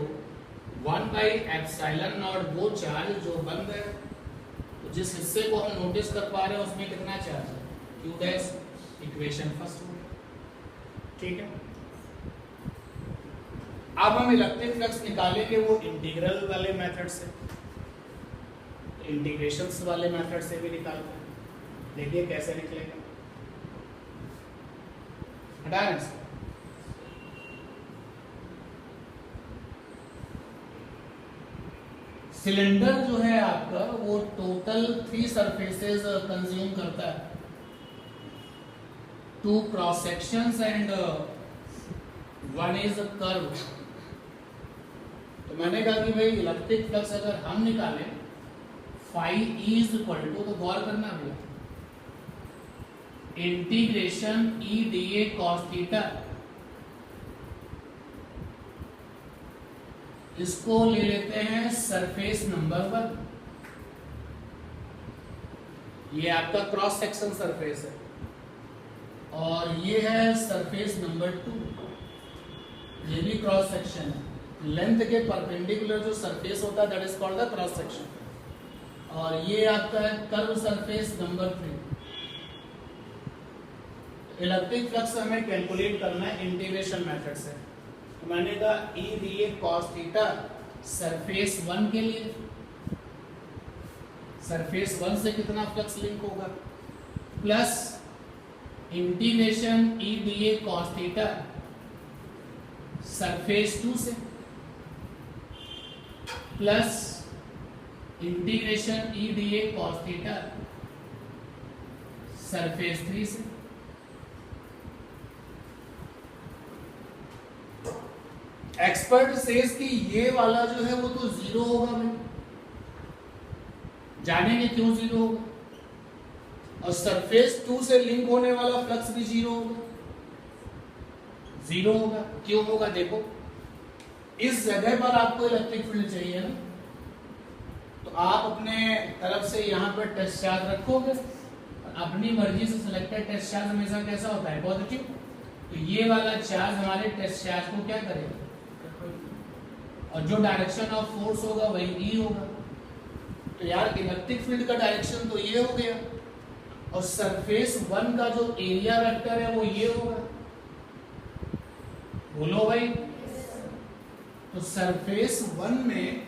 1/ε0 वो चार्ज जो बंद है, तो जिस हिस्से को हम नोटिस कर पा रहे हैं उसमें कितना चार्ज है, q डैश, इक्वेशन फर्स्ट हो गया। ठीक है, अब हम इलेक्ट्रिक फ्लक्स निकालेंगे वो इंटीग्रल वाले मेथड से, इंटीग्रेशंस वाले मेथड से भी निकालते हैं। देखिए कैसे निकलेगा, हटा रहे हैं। सिलेंडर जो है आपका वो टोटल 3 सरफेसेस कंज्यूम करता है, 2 cross sections and 1 is curve. तो मैंने कहा कि भाई इलेक्ट्रिक फ्लक्स अगर हम निकालें फाई इज इक्वल टू, तो गौर करना भैया, integration E D A cos theta, इसको ले लेते हैं सरफेस नंबर 1, ये आपका क्रॉस सेक्शन सरफेस है, और ये है सरफेस नंबर 2, ये भी क्रॉस सेक्शन है। लेंथ के परपेंडिकुलर जो सरफेस होता है that is called the cross section, और ये आपका है curve surface number 3। Electric flux हमें कैलकुलेट करना है इंटीग्रेशन मेथड से। तो मैंने कहा ई D A cos theta surface 1 के लिए, सरफेस 1 से कितना फ्लक्स लिंक होगा, plus integration E D A cos theta surface 2 से, plus integration E D A cos theta surface 3 से। एक्सपर्ट सेज कि ये वाला जो है वो तो 0 होगा भाई, जानेंगे क्यों 0 होगा, और सरफेस 2 से लिंक होने वाला फ्लक्स भी 0 होगा, 0 होगा। क्यों होगा, देखो इस जगह पर आपको इलेक्ट्रिक फील्ड चाहिए ना, तो आप अपने तरफ से यहाँ पर टेस्ट चार्ज रखोगे, अपनी मर्जी से सिलेक्टेड टेस्ट चार्ज हमेशा कैसा होता है, पॉजिटिव। तो ये वाला चार्ज हमारे टेस्ट चार्ज को क्या करेगा, और जो डायरेक्शन ऑफ फोर्स होगा वही ई होगा। तो यार इलेक्ट्रिक फील्ड का डायरेक्शन तो ये हो गया, और सरफेस 1 का जो एरिया वेक्टर है वो ये होगा, बोलो भाई। तो सरफेस 1 में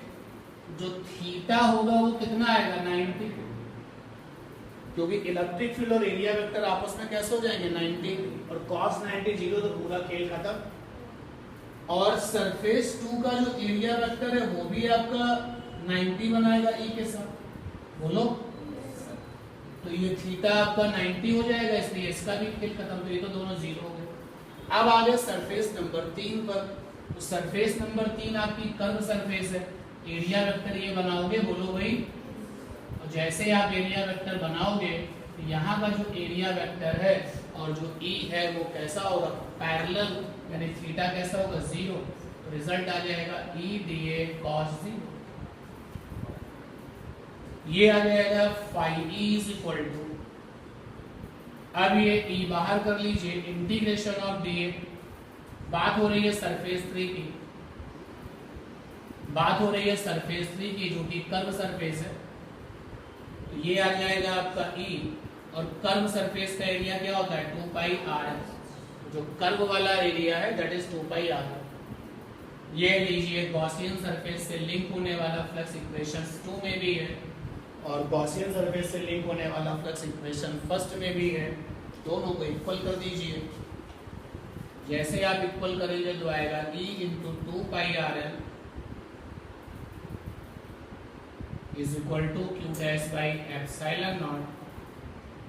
जो थीटा होगा वो कितना आएगा, 90, क्योंकि इलेक्ट्रिक फील्ड और एरिया वेक्टर आपस में कैसे हो जाएंगे, 90, और cos 90 0, तो पूरा खेल खत्म। और सरफेस 2 का जो एरिया वेक्टर है वो भी आपका 90 बनाएगा ई के साथ, बोलो। तो ये थीटा आपका 90 हो जाएगा, इसलिए इसका भी खेल खत्म, तो ये तो दोनों 0 हो गए। अब आ गए सरफेस नंबर 3 पर। तो सरफेस नंबर 3 आपकी कर्व सरफेस है, एरिया वेक्टर ये बनाओगे, बोलो भाई। और जैसे आप एरिया वेक्टर बनाओगे तो यहाँ का जो एरिया वेक्टर है और जो ई है वो कैसा होगा, पैरेलल, यानी थीटा कैसा होगा, 0। तो रिजल्ट आ जाएगा ई डी ए कॉस 0। ये आ जाएगा phi E is equal to, अब ये ई बाहर कर लीजिए, इंटीग्रेशन ऑफ डी ए, बात हो रही है सरफेस 3 की, बात हो रही है सरफेस 3 की जो कि कर्व सरफेस है। तो ये आ जाएगा आपका ई, और कर्व सरफेस का एरिया क्या होता है, 2 पाई आर है। जो कर्व वाला एरिया है दैट इज 2 पाई आर। ये लीजिए गॉसियन सरफेस से लिंक होने वाला फ्लक्स इक्वेशन 2 में भी है, और गॉसियन सरफेस से लिंक होने वाला फ्लक्स इक्वेशन फर्स्ट में भी है। दोनों को इक्वल कर दीजिए, जैसे आप इक्वल करेंगे तो आएगा E into 2 pi R L is equal to Q dash by epsilon naught,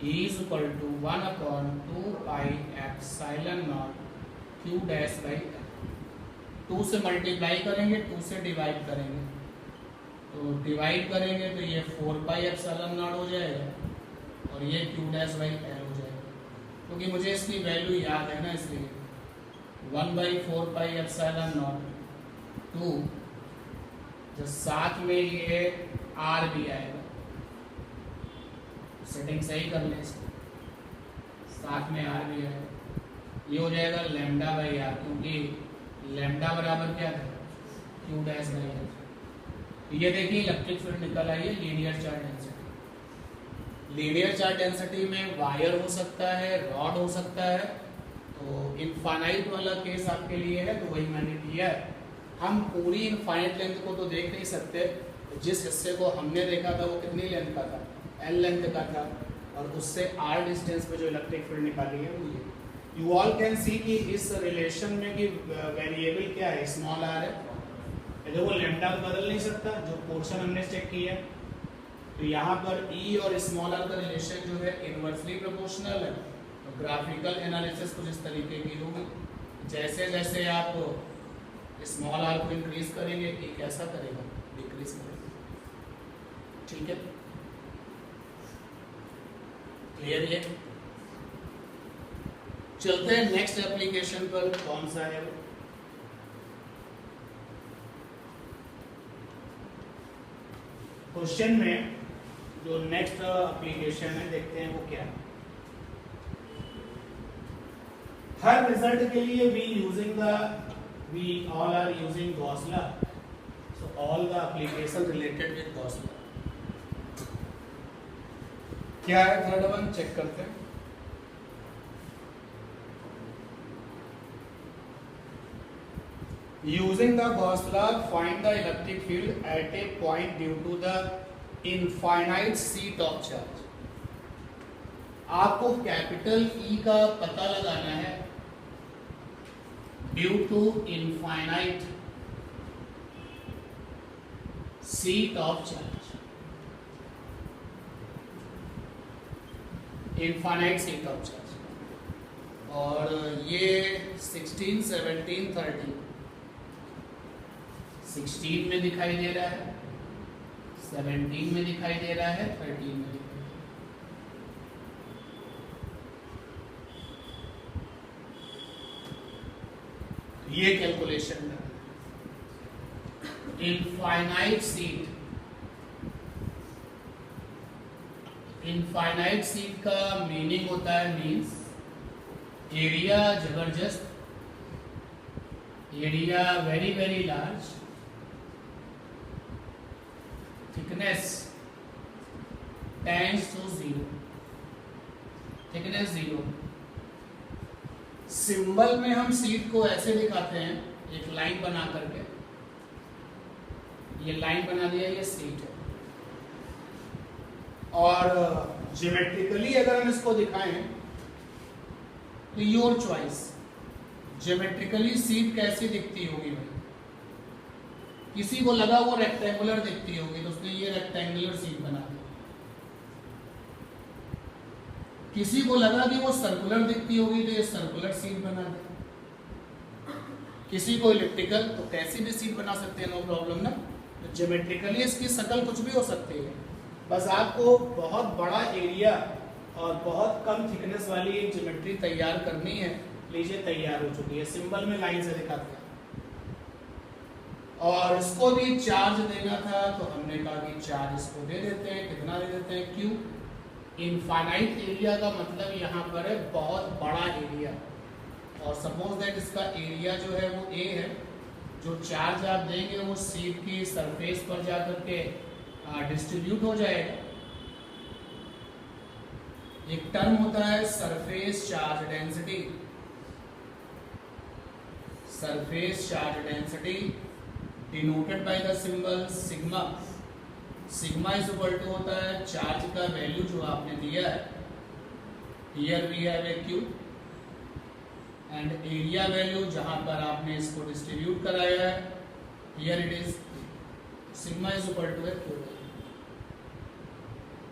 E is equal to 1 upon 2 pi epsilon naught Q dash by 2 से मल्टीप्लाई करेंगे, 2 से डिवाइड करेंगे, तो डिवाइड करेंगे तो ये 4 पाई एप्सिलॉन नॉट हो जाएगा, और ये Q डैश बाई L हो जाएगा। क्योंकि मुझे इसकी वैल्यू याद है ना, इसलिए 1/4 पाई एप्सिलॉन नॉट 2, जो साथ में ये R भी आएगा, सेटिंग सही कर लें इसको, साथ में आर भी है, ये हो जाएगा लैम्डा बाई आर, क्योंकि लैम्डा बराबर क्या था, क्यू डैश बाई एल। ये देखिए इलेक्ट्रिक फील्ड निकल आई है linear charge density. Linear charge density में वायर हो सकता है, रॉड हो सकता है, तो इनफाइनाइट वाला केस आपके लिए है, तो वही मैंने किया है। हम पूरी इनफाइनाइट लेंथ को तो देख नहीं सकते, जिस हिस्से को हमने देखा था वो कितनी लेंथ का था, एल लेंथ का था, और उससे आर डिस्टेंस पे जो इलेक्ट्रिक फील्ड निकाली है वो ये। यू ऑल कैन सी कि इस रिलेशन में कि वेरिएबल क्या है, स्मॉल आर है। देखो लैम्डा को बदल नहीं सकता, जो पोर्शन हमने चेक किया है, तो यहाँ पर ई और स्मॉल आर का रिलेशन जो है इनवर्सली प्रोपोर्शनल है। तो ग्राफिकल एनालिसिस कुछ इस तरीके की होगी, जैसे जैसे आप स्मॉल आर को इंक्रीज करेंगे ई कैसा करेगा, डिक्रीज करेगा। ठीक है, क्लियर है। चलते हैं नेक्स्ट एप्लीकेशन पर, कौन सा है वो। क्वेश्चन में जो नेक्स्ट एप्लीकेशन है देखते हैं वो क्या है। हर रिजल्ट के लिए we all are using Gauss law, so all the application related with Gauss law। क्या है थर्ड वन, चेक करते हैं। Using the Gauss law, find the electric field at a point due to the infinite sheet of charge। आपको capital E का पता लगाना है due to infinite sheet of charge, infinite sheet of charge। और ये 16, 17, 13, 16 में दिखाई दे रहा है, 17 में दिखाई दे रहा है, 13 में दिखाई दे रहा है। ये कैलकुलेशन है। इनफाइनाइट सीट का मीनिंग होता है, मीन्स एरिया जबरदस्त, area very very large, thickness tends to 0, thickness 0। Symbol में हम सीट को ऐसे दिखाते हैं, एक लाइन बना करके, ये लाइन बना दिया, ये सीट है। और ज्योमेट्रिकली अगर हम इसको दिखाएं तो योर चॉइस, ज्योमेट्रिकली सीट कैसी दिखती होगी भाई। किसी को लगा वो रेक्टेंगुलर दिखती होगी तो उसने ये रेक्टेंगुलर सीट बना दी, किसी को लगा कि वो सर्कुलर दिखती होगी तो ये सर्कुलर सीट बना दे, किसी को इलिप्टिकल, तो कैसी भी सीट बना सकते हैं, नो प्रॉब्लम ना। तो ज्योमेट्रिकली इसकी शक्ल कुछ भी हो सकती है, बस आपको बहुत बड़ा एरिया और बहुत कम थिकनेस वाली एक ज्योमेट्री तैयार करनी है। लीजिए तैयार हो चुकी है, सिंबल में लाइन से दिखाते हैं। और इसको भी चार्ज देना था तो हमने कहा कि चार्ज इसको दे देते हैं, कितना दे देते हैं, क्यू। इनफाइनाइट एरिया का मतलब यहाँ पर है बहुत बड़ा एरिया, और सपोज दैट इसका एरिया जो है वो ए है, जो चार्ज आप देंगे वो सीट की सरफेस पर जाकर के डिस्ट्रीब्यूट हो जाएगा। एक टर्म होता है surface charge density, surface charge density denoted by the symbol sigma. Sigma is equal to होता है चार्ज का वैल्यू जो आपने दिया है, here we have a Q, and area value जहां पर आपने इसको डिस्ट्रीब्यूट कराया है, here it is sigma is equal to a Q.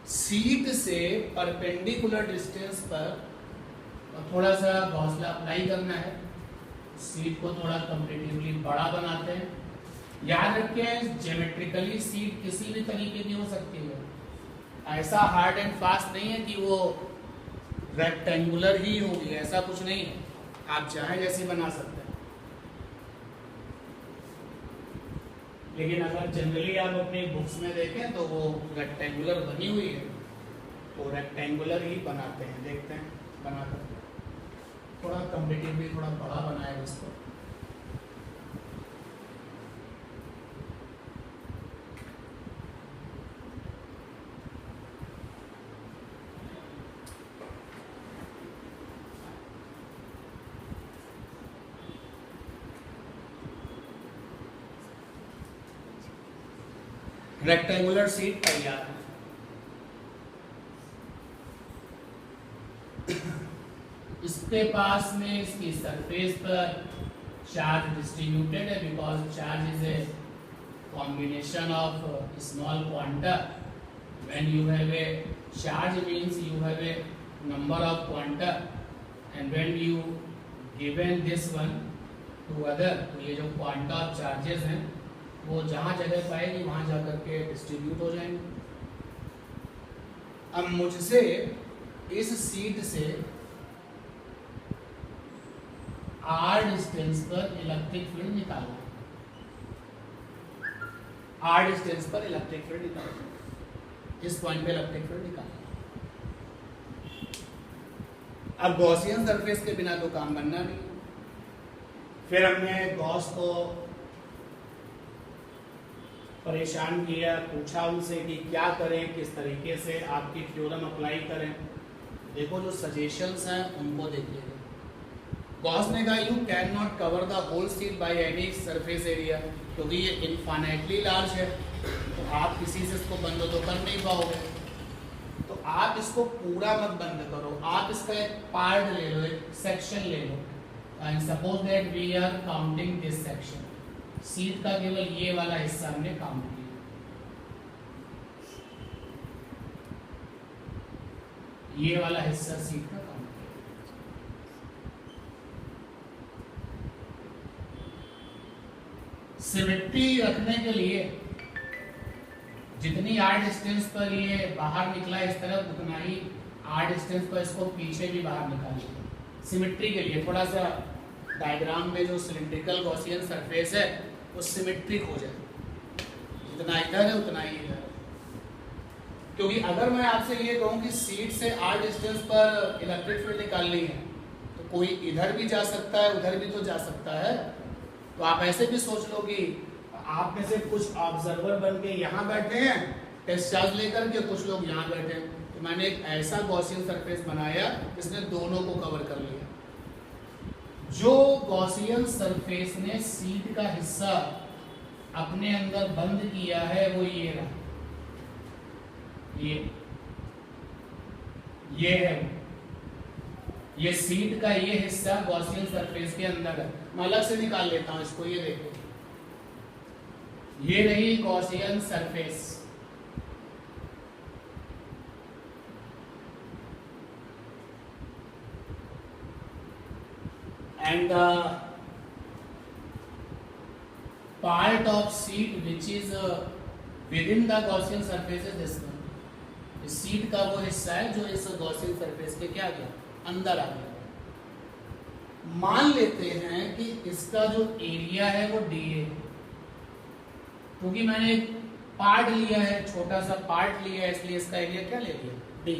Sheet से परपेंडिकुलर डिस्टेंस पर थोड़ा सा हौसला अप्लाई करना है, सीट को थोड़ा कंपेरेटिवली बड़ा बनाते हैं। याद रखें ज्योमेट्रिकली सीट किसी भी तरीके की हो सकती है, ऐसा हार्ड एंड फास्ट नहीं है कि वो रेक्टेंगुलर ही होगी, ऐसा कुछ नहीं है, आप चाहे जैसी बना सकते हैं। लेकिन अगर जनरली आप अपनी बुक्स में देखें तो वो रेक्टेंगुलर बनी हुई है, तो रेक्टेंगुलर ही बनाते हैं। देखते हैं बनाकर, थोड़ा कंपेरेटिवली थोड़ा बड़ा बनाएगा इसको। रेक्टेंगुलर शीट तैयार है। इसके पास में इसकी सरफेस पर चार्ज डिस्ट्रीब्यूटेड है because charge is a combination of small quanta. When you have a charge means you have a number of quanta, and when you given this one to other, तो ये जो quanta of charges हैं वो जहाँ जगह पाएगी वहाँ जाकर के डिस्ट्रीब्यूट हो जाएंगे। अब मुझसे इस सीट से r डिस्टेंस पर इलेक्ट्रिक फील्ड निकालना, r डिस्टेंस पर इलेक्ट्रिक फील्ड निकालना, इस पॉइंट पे इलेक्ट्रिक फील्ड निकालना। अब गॉसियन सरफेस के बिना तो काम बनना नहीं। फिर हमने गॉस को परेशान किया, पूछा उनसे कि क्या करें, किस तरीके से आपकी थ्योरम अप्लाई करें। देखो जो सजेशंस हैं उनको देखिएगा। गॉस ने कहा you can not cover the whole sheet by any surface area, क्योंकि ये इनफाइनाइटली लार्ज है तो आप किसी से इसको बंद तो कर नहीं पाओगे। तो आप इसको पूरा मत बंद करो, आप इसका एक पार्ट ले लो, एक सेक्शन ले लो। And suppose that we are counting this section, sheet का केवल ये वाला हिस्सा हमने काउंट किया। ये वाला हिस्सा सीट का काउंट किया। सिमेट्री रखने के लिए जितनी आर डिस्टेंस पर ये बाहर निकला इस तरफ, उतना ही आर डिस्टेंस पर इसको पीछे भी बाहर निकालिए। सिमेट्री के लिए थोड़ा सा डायग्राम में जो सिलिंड्रिकल गॉसियन सरफेस है वो सिमेट्रिक हो जाए, जितना इधर है उतना ही इधर। क्योंकि अगर मैं आपसे ये कहूँ कि सीट से आर डिस्टेंस पर इलेक्ट्रिक फील्ड निकालनी है तो कोई इधर भी जा सकता है, उधर भी तो जा सकता है। तो आप ऐसे भी सोच लो कि आप में से कुछ ऑब्जर्वर बन के यहाँ बैठे हैं टेस्ट चार्ज लेकर के, कुछ लोग यहाँ बैठे हैं। तो मैंने एक ऐसा गॉसियन सरफेस बनाया जिसने दोनों को कवर कर लिया। जो गॉसियन सरफेस ने सीट का हिस्सा अपने अंदर बंद किया है वो ये रहा, ये है, ये सीट का ये हिस्सा गॉसियन सरफेस के अंदर है। मैं अलग से निकाल लेता हूं इसको, ये देखो, ये रही Gaussian surface. And the part of sheet which is within the Gaussian surface is this one. इस शीट का वो हिस्सा है जो इस गॉसियन सरफेस के क्या गया, अंदर आ गया। मान लेते हैं कि इसका जो एरिया है वो डी है, क्योंकि मैंने एक पार्ट लिया है, छोटा सा पार्ट लिया है, इसलिए इसका एरिया क्या ले लिया, डी।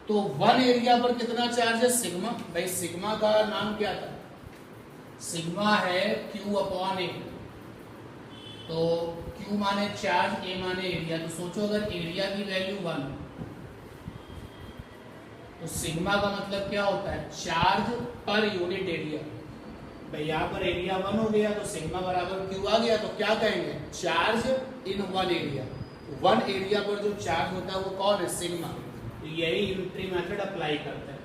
तो वन एरिया पर कितना चार्ज है, सिग्मा। भाई सिग्मा का नाम क्या था, सिग्मा है Q अपॉन ए। तो Q माने चार्ज, A माने एरिया। तो सोचो अगर एरिया की वैल्यू 1 तो सिग्मा का मतलब क्या होता है, चार्ज पर यूनिट एरिया। भाई यहाँ पर एरिया 1 हो गया तो सिग्मा बराबर Q आ गया, तो क्या कहेंगे, charge in one area. One area पर जो चार्ज होता है वो कौन है, सिग्मा। तो यही यूनिटरी मेथड अप्लाई करते हैं।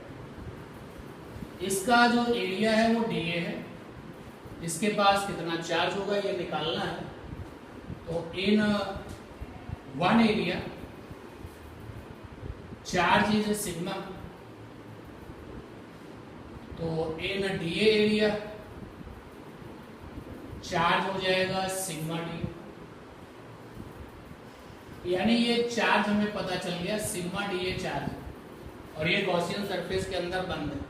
इसका जो एरिया है वो डीए है, इसके पास कितना चार्ज होगा ये निकालना है। तो in one area charge is sigma, तो इन डीए एरिया चार्ज हो जाएगा सिग्मा डी। यानी ये चार्ज हमें पता चल गया, सिग्मा डी ए चार्ज, और ये गॉसियन सरफेस के अंदर बंद है।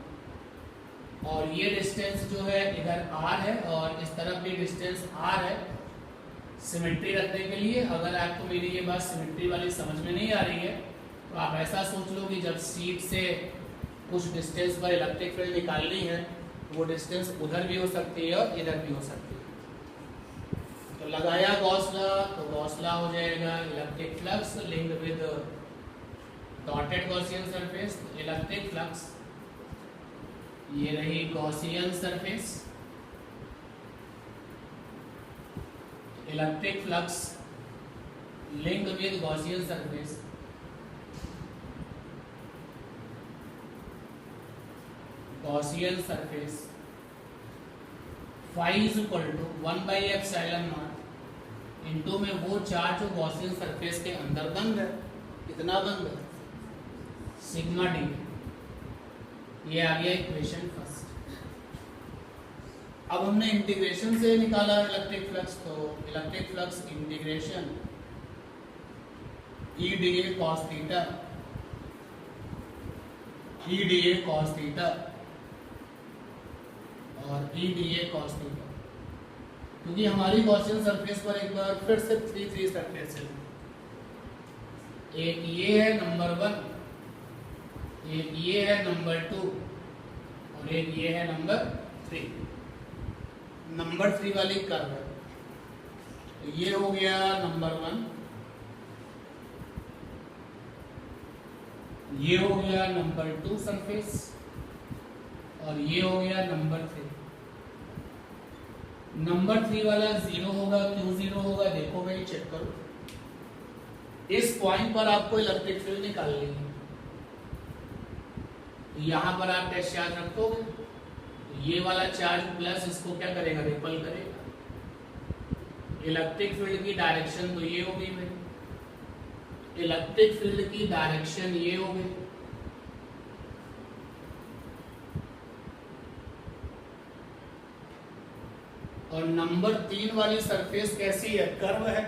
और ये डिस्टेंस जो है इधर r है और इस तरफ भी डिस्टेंस r है। सिमेट्री रखने के लिए अगर आपको मेरी ये बात सिमेट्री वाली समझ में नहीं आ रही है तो आप ऐसा सोच लो कि जब सीट से कुछ डिस्टेंस पर इलेक्ट्रिक फील्ड निकालनी है वो डिस्टेंस उधर भी हो सकती है और इधर भी हो सकती है। तो लगाया गॉस लॉ, तो गॉस लॉ हो जाएगा electric flux linked with dotted Gaussian surface. Electric flux ये रही Gaussian surface, electric flux link with Gaussian surface, Gaussian surface phi is equal to 1/ε0 into में वो चार्ज जो गॉसियन सरफेस के अंदर बंद है, कितना बंद है, सिग्मा डी। ये आ गया इक्वेशन फर्स्ट। अब हमने इंटीग्रेशन से निकाला इलेक्ट्रिक फ्लक्स, तो electric flux integration E D A cos theta, E D A cos theta और E D A cos theta, क्योंकि हमारी गॉसियन सरफेस पर एक बार फिर से 3 सरफेस है। एक ये है नंबर 1, एक ये है नंबर 2 और एक ये है नंबर 3। नंबर 3 वाली कर्व है, तो ये हो गया नंबर 1, ये हो गया नंबर 2 सरफेस और ये हो गया नंबर 3। नंबर 3 वाला 0 होगा, क्यों 0 होगा देखो भाई, चेक करो। इस पॉइंट पर आपको इलेक्ट्रिक फील्ड निकालनी है, यहां पर आप टेस्ट चार्ज रखोगे, ये वाला चार्ज प्लस इसको क्या करेगा, रिपल करेगा। इलेक्ट्रिक फील्ड की डायरेक्शन तो ये होगी भाई, इलेक्ट्रिक फील्ड की डायरेक्शन ये होगी, और नंबर 3 वाली सरफेस कैसी है, कर्व है,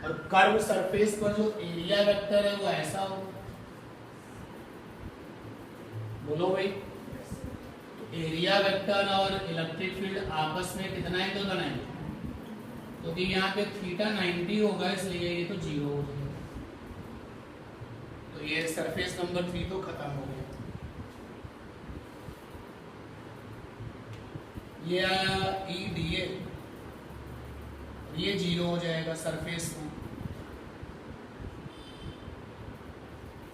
और कर्व सरफेस पर जो एरिया वेक्टर है वो ऐसा हो, बोलो भाई। तो एरिया वेक्टर और इलेक्ट्रिक फील्ड आपस में कितना एंगल बनाएंगे, क्योंकि यहाँ पे थीटा 90 होगा, इसलिए ये तो 0 हो जाएगा। तो ये सरफेस नंबर 3 तो खत्म हो गया। ये आया ई डी ए, ये 0 हो जाएगा सरफेस में,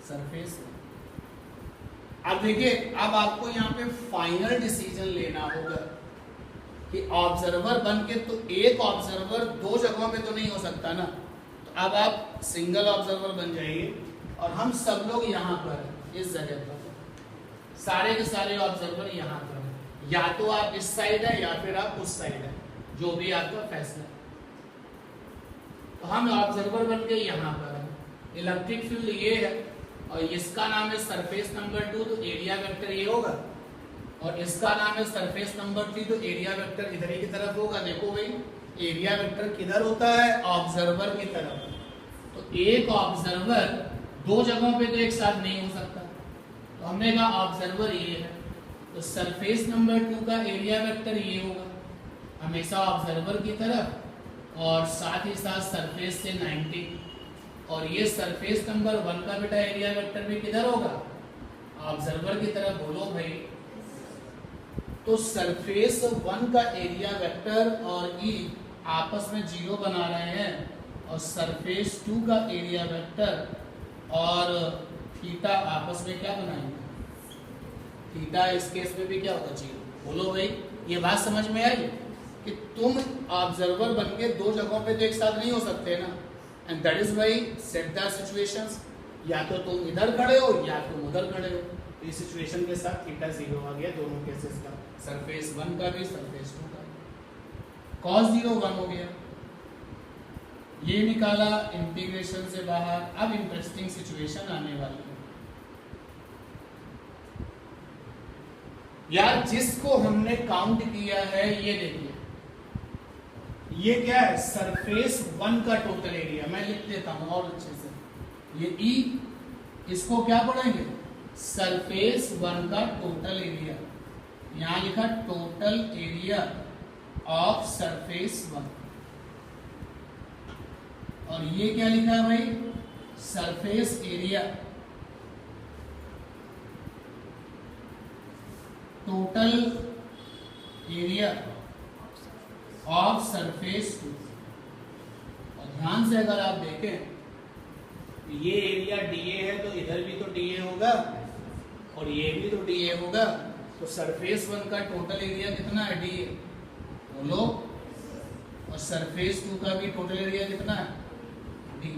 सरफेस में। अब देखिए, अब आपको यहाँ पे फाइनल डिसीजन लेना होगा कि ऑब्जर्वर बन के, तो एक ऑब्जर्वर 2 जगहों पे तो नहीं हो सकता ना, तो अब आप सिंगल ऑब्जर्वर बन जाइए और हम सब लोग यहाँ पर इस जगह पर, सारे के सारे ऑब्जर्वर यहाँ पर, या तो आप इस साइड है या फिर आप उस साइड है, जो भी आपका फैसला है। तो हम ऑब्जर्वर बन के यहाँ पर है, इलेक्ट्रिक फील्ड ये है और इसका नाम है सरफेस नंबर 2, तो एरिया वेक्टर ये होगा, और इसका नाम है सरफेस नंबर 3, तो एरिया वेक्टर इधर ही की तरफ होगा। देखो भाई, एरिया वेक्टर किधर होता है, ऑब्जर्वर की तरफ। तो एक ऑब्जर्वर 2 जगहों पे तो एक साथ नहीं हो सकता, तो हमने कहा ऑब्जर्वर ये है, तो सरफेस नंबर 2 का एरिया वेक्टर ये होगा, हमेशा ऑब्जर्वर की तरफ, और साथ ही साथ सरफेस से 90, और ये सरफेस नंबर 1 का बेटा एरिया वेक्टर भी किधर होगा, ऑब्जर्वर की तरफ। बोलो भाई, तो सरफेस 1 का एरिया वेक्टर और ई आपस में 0 बना रहे हैं, और सरफेस 2 का एरिया वेक्टर और थीटा आपस में क्या बनाएंगे, थीटा इस केस में भी क्या होगा, 0। बोलो भाई, ये बात समझ में आई कि तुम ऑब्जर्वर बन के 2 जगहों पे तो एक साथ नहीं हो सकते ना, and that is why set the situations, या तो तुम इधर खड़े हो या तुम उधर खड़े हो। इस सिचुएशन के साथ थीटा 0 आ गया दोनों केसेस का, सरफेस 1 का भी सरफेस 2 का। cos 0 1 हो गया, ये निकाला इंटीग्रेशन से बाहर। अब इंटरेस्टिंग सिचुएशन आने वाली है यार, जिसको हमने काउंट किया है, ये देखिए, ये क्या है, सरफेस 1 का टोटल एरिया। मैं लिख देता हूं और अच्छे से, ये ई, इसको क्या पढ़ेंगे, सरफेस 1 का टोटल एरिया। यहां लिखा टोटल एरिया ऑफ सरफेस 1, और ये क्या लिखा है भाई, surface area, total area of surface 2। और ध्यान से अगर आप देखें, ये एरिया डीए है, तो इधर भी तो डीए होगा और ये भी तो डीए होगा, तो सरफेस 1 का टोटल एरिया कितना है, डीए, बोलो। और सरफेस 2 का भी टोटल एरिया कितना है, डी।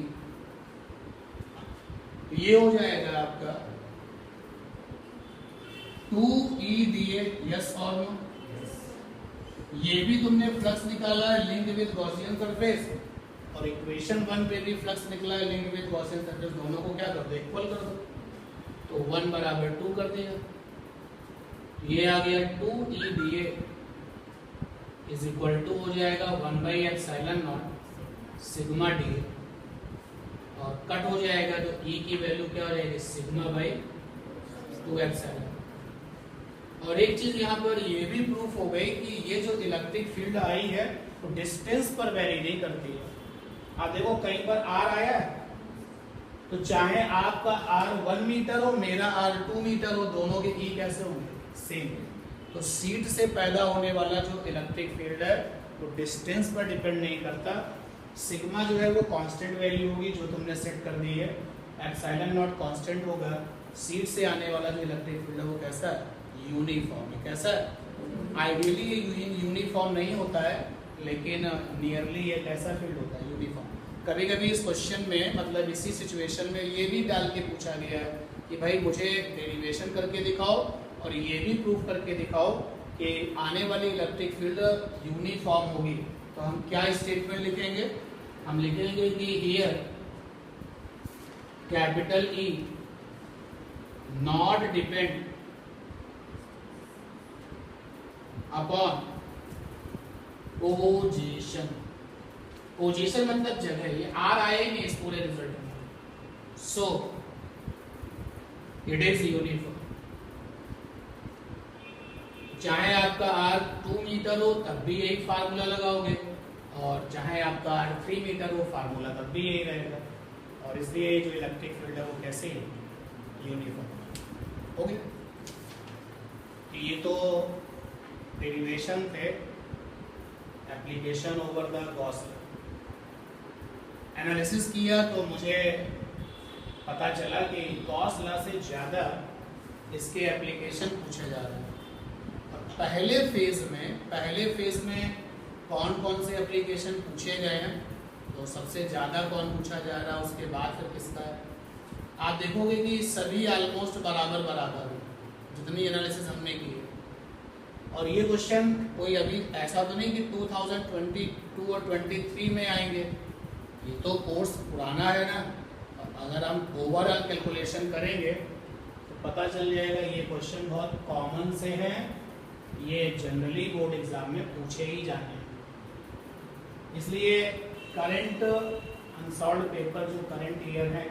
ये हो जाएगा आपका 2E डी ए, यस और नो। ये भी तुमने फ्लक्स निकाला है लिंक्ड विद गॉसियन सरफेस, और इक्वेशन 1 पे भी फ्लक्स निकला है लिंक्ड विद गॉसियन सरफेस। दोनों को क्या कर दो, इक्वल कर दो, तो 1 बराबर 2 कर दिया। ये आ गया 2E D A is equal to हो जाएगा 1/ε0 सिग्मा डी, और कट हो जाएगा तो E की वैल्यू क्या हो जाएगी, σ/2ε। और एक चीज यहाँ पर ये भी प्रूफ हो गई कि ये जो इलेक्ट्रिक फील्ड आई है वो तो डिस्टेंस पर वेरी नहीं करती है। आप देखो कहीं पर आर आया है, तो चाहे आपका आर 1 मीटर हो, मेरा आर 2 मीटर हो, दोनों के ई कैसे होंगे, सेम। तो सीट से पैदा होने वाला जो इलेक्ट्रिक फील्ड है वो डिस्टेंस पर डिपेंड नहीं करता। सिग्मा जो है वो कांस्टेंट वैल्यू होगी जो तुमने सेट कर दी है, ε0 कांस्टेंट होगा। सीट से आने वाला जो इलेक्ट्रिक फील्ड है वो कैसा है, यूनिफॉर्म है। कैसा है, आइडियली ये यूनिफॉर्म नहीं होता है, लेकिन नियरली ये कैसा फील्ड होता है, यूनिफॉर्म। कभी कभी इस क्वेश्चन में मतलब इसी सिचुएशन में ये भी डाल के पूछा गया है कि भाई मुझे डेरिवेशन करके दिखाओ और ये भी प्रूफ करके दिखाओ कि आने वाली इलेक्ट्रिक फील्ड यूनिफॉर्म होगी। तो हम क्या स्टेटमेंट लिखेंगे, हम लिखेंगे कि here capital E not depend upon position. Position मतलब जगह, ये आर आए ही नहीं इस पूरे रिजल्ट में, सो इट इज यूनिफॉर्म। चाहे आपका आर 2 मीटर हो तब भी यही फार्मूला लगाओगे, और चाहे आपका आर 3 मीटर हो फार्मूला तब भी यही रहेगा। और इसलिए जो इलेक्ट्रिक फील्ड है वो कैसे है, यूनिफॉर्म। ओके, ये तो डेरिवेशन थे, application over the Gauss law. Analysis किया तो मुझे पता चला कि गॉस लॉ से ज़्यादा इसके एप्लीकेशन पूछे जा रहे हैं। पहले फेज में कौन कौन से एप्लीकेशन पूछे गए हैं, तो सबसे ज़्यादा कौन पूछा जा रहा है, उसके बाद फिर किसका है। आप देखोगे कि सभी ऑलमोस्ट बराबर बराबर है जितनी एनालिसिस हमने की है। और ये क्वेश्चन कोई अभी ऐसा तो नहीं कि 2022 और 23 में आएंगे, ये तो कोर्स पुराना है ना। अगर हम ओवरऑल कैलकुलेशन करेंगे तो पता चल जाएगा ये क्वेश्चन बहुत कॉमन से हैं, ये जनरली बोर्ड एग्जाम में पूछे ही जाने हैं। इसलिए करंट अनसॉल्व्ड पेपर जो करंट ईयर है,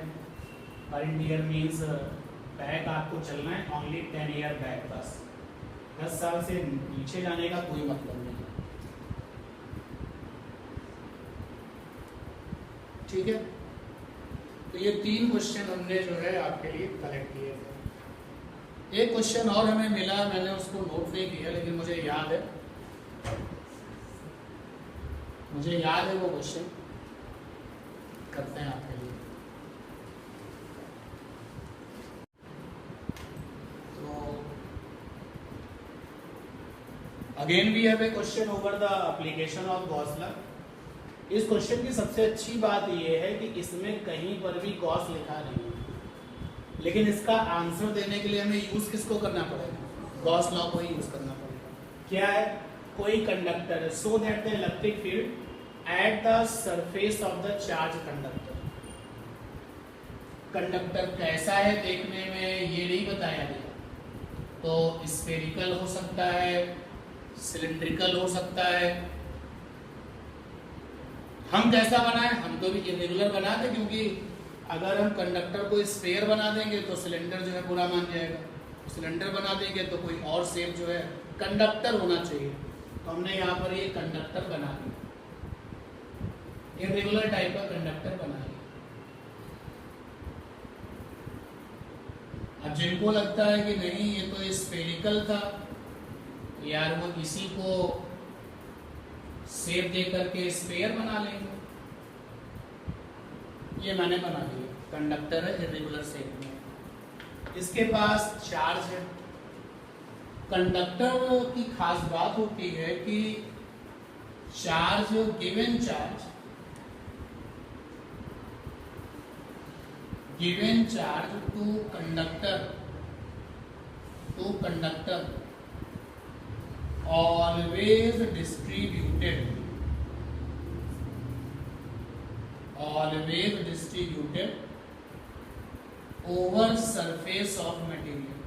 करंट ईयर मीन्स बैक आपको चलना है ओनली 10 ईयर बैक, बस 10 साल से नीचे जाने का कोई मतलब नहीं। ठीक है, तो ये 3 क्वेश्चन हमने जो है आपके लिए कलेक्ट किए थे। एक क्वेश्चन और हमें मिला, मैंने उसको नोट नहीं किया लेकिन मुझे याद है, वो क्वेश्चन करते हैं आपके लिए। तो again we have a question over the application of Gauss law. इस क्वेश्चन की सबसे अच्छी बात यह है कि इसमें कहीं पर भी गॉस लिखा नहीं है, लेकिन इसका आंसर देने के लिए हमें यूज किसको करना पड़ेगा, गॉस लॉ को ही यूज करना पड़ेगा। क्या है, कोई कंडक्टर है, so that the electric field at the surface of the charge conductor. Conductor कैसा है देखने में ये नहीं बताया गया, तो स्फेरिकल हो सकता है, सिलिंड्रिकल हो सकता है। हम कैसा बनाए, हम तो भी इरेगुलर बना दे, क्योंकि अगर हम कंडक्टर को स्फेयर बना देंगे तो सिलेंडर जो है बुरा मान जाएगा, सिलेंडर बना देंगे तो कोई और शेप जो है कंडक्टर होना चाहिए। तो हमने यहाँ पर ये कंडक्टर बना दिया, इरेगुलर टाइप का कंडक्टर बना दिया। अब जिनको लगता है कि नहीं ये तो स्फेरिकल था, यार वो इसी को शेप दे करके स्फेयर बना लेंगे। ये मैंने बना दिया, कंडक्टर है इरेगुलर शेप में, इसके पास चार्ज है। कंडक्टर की खास बात होती है कि charge, given charge given charge to conductor always distributed over surface of material,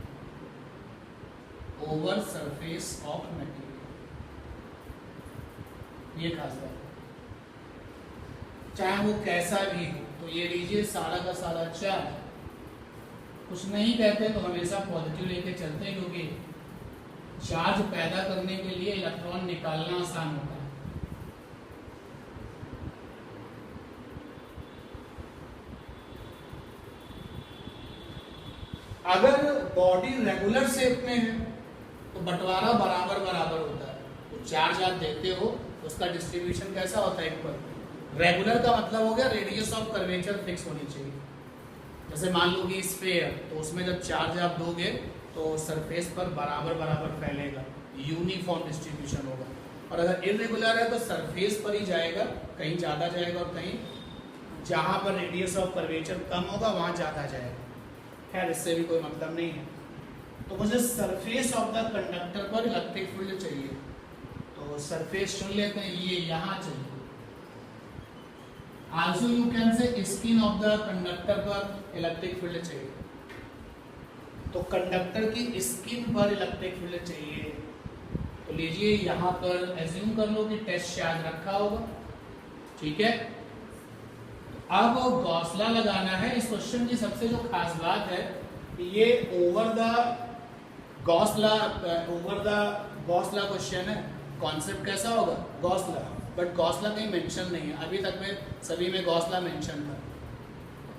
ये खास बात है, चाहे वो कैसा भी हो। तो ये लीजिए सारा का सारा चार्ज, कुछ नहीं कहते तो हमेशा पॉजिटिव लेके चलते हैं, क्योंकि चार्ज पैदा करने के लिए इलेक्ट्रॉन निकालना आसान होता है। अगर बॉडी रेगुलर शेप में है तो बंटवारा बराबर बराबर होता है। तो चार्ज आप देते हो उसका डिस्ट्रीब्यूशन कैसा होता है, इक्वल। रेगुलर का मतलब हो गया रेडियस ऑफ कर्वेचर फिक्स होनी चाहिए। जैसे मान लो कि स्फीयर, तो उसमें जब चार्ज आप दोगे तो सरफेस पर बराबर बराबर फैलेगा, यूनिफॉर्म डिस्ट्रीब्यूशन होगा। और अगर इरेगुलर है तो सरफेस पर ही जाएगा, कहीं ज़्यादा जाएगा और कहीं जहाँ पर रेडियस ऑफ कर्वेचर कम होगा वहाँ ज़्यादा जाएगा। खैर इससे भी कोई मतलब नहीं है। तो मुझे सरफेस ऑफ द कंडक्टर पर इलेक्ट्रिक फील्ड चाहिए, तो सरफेस चुन लेते हैं, ये यहाँ चाहिए। Also you can say skin of the conductor पर इलेक्ट्रिक फील्ड चाहिए, तो कंडक्टर की स्किन पर इलेक्ट्रिक फील्ड चाहिए। तो लीजिए यहाँ पर एज्यूम कर लो कि टेस्ट चार्ज रखा होगा, ठीक है। अब गॉसला लगाना है। इस क्वेश्चन की सबसे जो खास बात है, ये ओवर द गॉसला क्वेश्चन है। कॉन्सेप्ट कैसा होगा, गॉसला, बट गॉसला कहीं मेंशन नहीं है। अभी तक में सभी में गॉसला मेंशन था।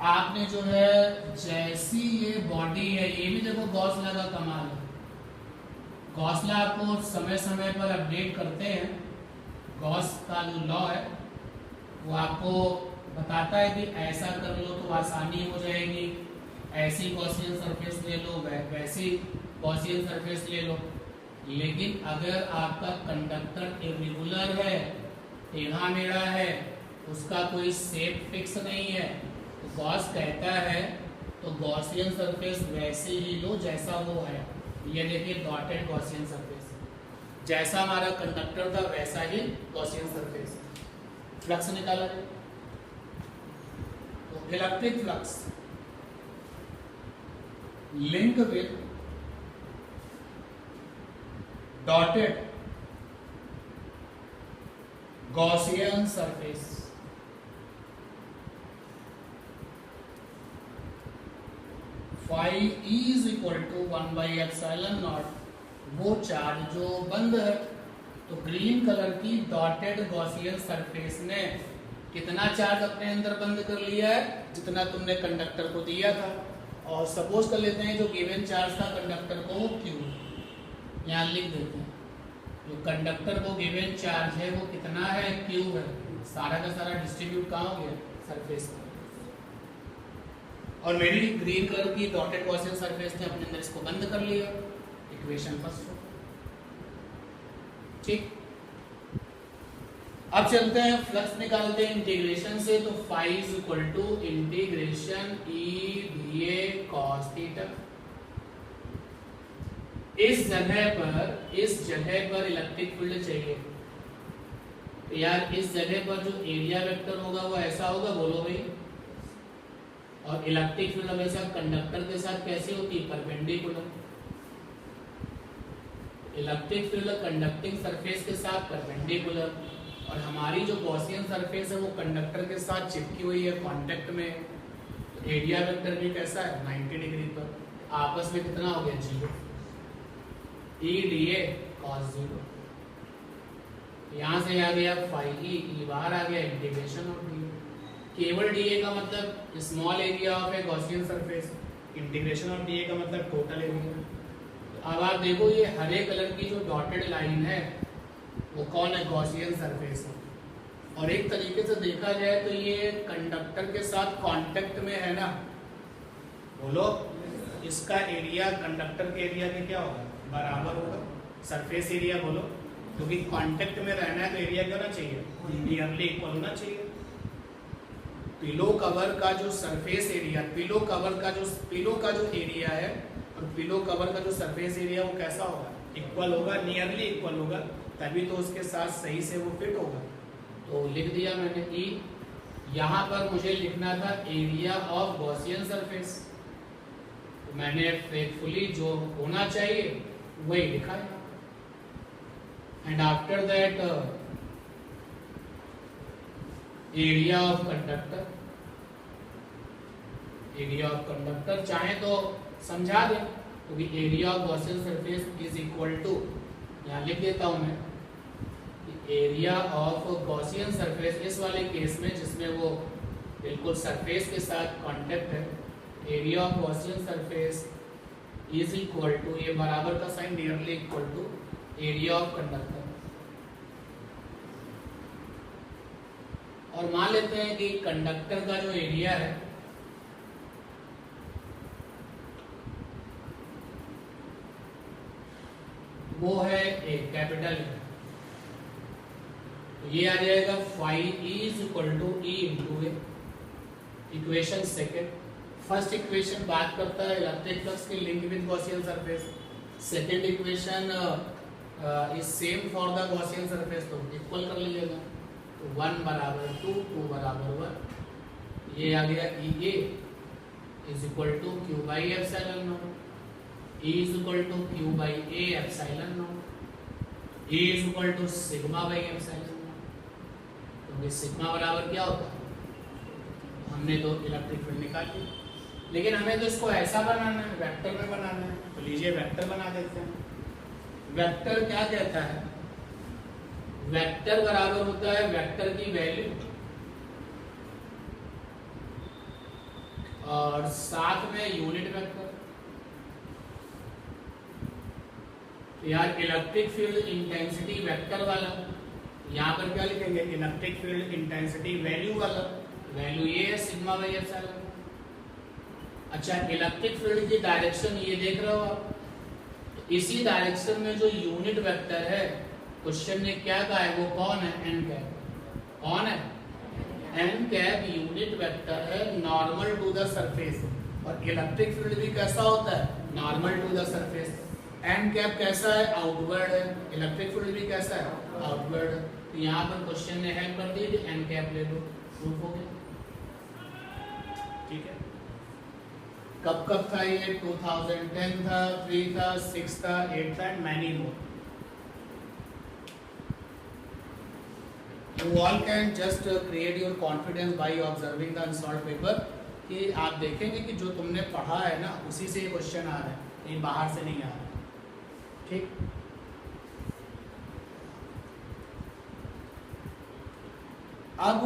आपने जो है जैसी ये बॉडी है, ये भी देखो गॉसला का कमाल है। गॉसला आपको समय समय पर अपडेट करते हैं। गॉस का जो लॉ है वो आपको बताता है कि ऐसा कर लो तो आसानी हो जाएगी, ऐसी गॉसियन सरफेस ले लो, वैसी गॉसियन सरफेस ले लो। लेकिन अगर आपका कंडक्टर इरेगुलर है, टेढ़ा मेढ़ा है, उसका कोई शेप फिक्स नहीं है, तो गॉस कहता है तो गॉसियन सरफेस वैसे ही लो जैसा वो है। ये देखिए डॉटेड गॉसियन सरफेस, जैसा हमारा कंडक्टर था वैसा ही गॉसियन सरफेस। फ्लक्स निकाला जाए तो electric flux link with dotted Gaussian surface phi is equal to 1/ε0। वो चार्ज जो बंद है, तो ग्रीन कलर की डॉटेड गॉसियन सरफेस ने कितना चार्ज अपने अंदर बंद कर लिया है, जितना तुमने कंडक्टर को दिया था। और सपोज कर लेते हैं जो गिवन चार्ज था कंडक्टर को वो Q, यहाँ लिख देते हैं। जो कंडक्टर को गिवन चार्ज है वो कितना है, Q है। सारा का सारा डिस्ट्रीब्यूट कहाँ हो गया, सरफेस पर। और मेरी ग्रीन कलर की डॉटेड गॉसियन सरफेस ने अपने अंदर इसको बंद कर लिया। इक्वेशन फर्स्ट हो, ठीक। अब चलते हैं फ्लक्स निकालते हैं इंटीग्रेशन से। तो phi is equal to integration E V A cos theta. इस जगह पर इलेक्ट्रिक फील्ड चाहिए, तो यार इस जगह पर जो एरिया वेक्टर होगा वो ऐसा होगा, बोलो भाई। और इलेक्ट्रिक फील्ड हमेशा कंडक्टर के साथ कैसे होती है, perpendicular. Electric field conducting surface के साथ परपेंडिकुलर, और हमारी जो गॉसियन सरफेस है वो कंडक्टर के साथ चिपकी हुई है, कांटेक्ट में। तो एरिया वेक्टर भी कैसा है, 90 डिग्री पर। आपस में कितना हो गया, 0। ई डी ए कॉस 0। यहाँ से आ गया फाई ई बाहर आ गया, इंटीग्रेशन ऑफ डी। केवल डी ए का मतलब small area of A Gaussian surface, integration of D A का मतलब टोटल एरिया। अब आप देखो ये हरे कलर की जो डॉटेड लाइन है वो कौन है, गॉसियन सरफेस है। और एक तरीके से देखा जाए तो ये कंडक्टर के साथ कांटेक्ट में है ना, बोलो। इसका एरिया कंडक्टर के एरिया के क्या होगा, बराबर होगा। सरफेस एरिया बोलो, क्योंकि कांटेक्ट में रहना है तो एरिया क्या होना चाहिए, नियरली इक्वल होना चाहिए। तो पिलो कवर का जो सरफेस एरिया, पिलो का जो एरिया है और पिलो कवर का जो सरफेस एरिया वो कैसा होगा, इक्वल होगा, नियरली इक्वल होगा, तभी तो उसके साथ सही से वो फिट होगा। तो लिख दिया मैंने ई। यहाँ पर मुझे लिखना था एरिया ऑफ गॉसियन सरफेस, तो मैंने फेथफुली जो होना चाहिए वही लिखा है। And after that area of conductor, area of conductor चाहे तो समझा दें, क्योंकि area of Gaussian surface is equal to, यहाँ लिख देता हूं मैं, एरिया ऑफ गॉसियन सरफेस इस वाले केस में जिसमें वो बिल्कुल सरफेस के साथ कांटेक्ट है, area of Gaussian surface is equal to, ये बराबर का sign nearly equal to area of conductor. और मान लेते हैं कि कंडक्टर का जो एरिया है वो है ए कैपिटल, तो ये आ जाएगा phi E is equal to E into A. Equation second, first equation बात करता है इलेक्ट्रिक फ्लक्स के link with Gaussian surface, second equation is same for the Gaussian surface, तो इक्वल कर लीजिएगा, तो 1 बराबर 2, 2 बराबर 1, ये आ गया E A is equal to Q by epsilon naught, E is equal to Q by A epsilon naught, E is equal to sigma by epsilon naught। तो ये सिग्मा बराबर क्या होता है, हमने तो इलेक्ट्रिक फील्ड निकाल ली, लेकिन हमें तो इसको ऐसा बनाना है, वेक्टर में बनाना है, तो लीजिए वेक्टर बना देते हैं। वेक्टर क्या कहता है, वेक्टर बराबर होता है वेक्टर की वैल्यू और साथ में यूनिट वेक्टर। यार इलेक्ट्रिक फील्ड इंटेंसिटी वेक्टर वाला, यहाँ पर क्या लिखेंगे, इलेक्ट्रिक फील्ड इंटेंसिटी वैल्यू वाला, वैल्यू ये है सिग्मा बाई एप्सिलॉन। अच्छा, इलेक्ट्रिक फील्ड की डायरेक्शन ये देख रहे हो आप, तो इसी डायरेक्शन में जो यूनिट वेक्टर है, क्वेश्चन ने क्या कहा है, वो कौन है, एन कैप। कौन है, एन कैप यूनिट वेक्टर है नॉर्मल टू द सरफेस, और इलेक्ट्रिक फील्ड भी कैसा होता है, normal to the surface. N cap कैसा है, आउटवर्ड है, इलेक्ट्रिक फील्ड भी कैसा है, आउटवर्ड। तो यहाँ पर क्वेश्चन ने हेल्प कर दी, एन कैप ले लो, प्रूफ हो गया। ठीक है, कब कब था ये, 2010 था, 3 था, 6 था, 8 था, and many more. You all can just create your confidence by observing the unsolved paper, कि आप देखेंगे कि जो तुमने पढ़ा है ना उसी से ये क्वेश्चन आ रहा है, कहीं बाहर से नहीं आ रहा। ठीक, अब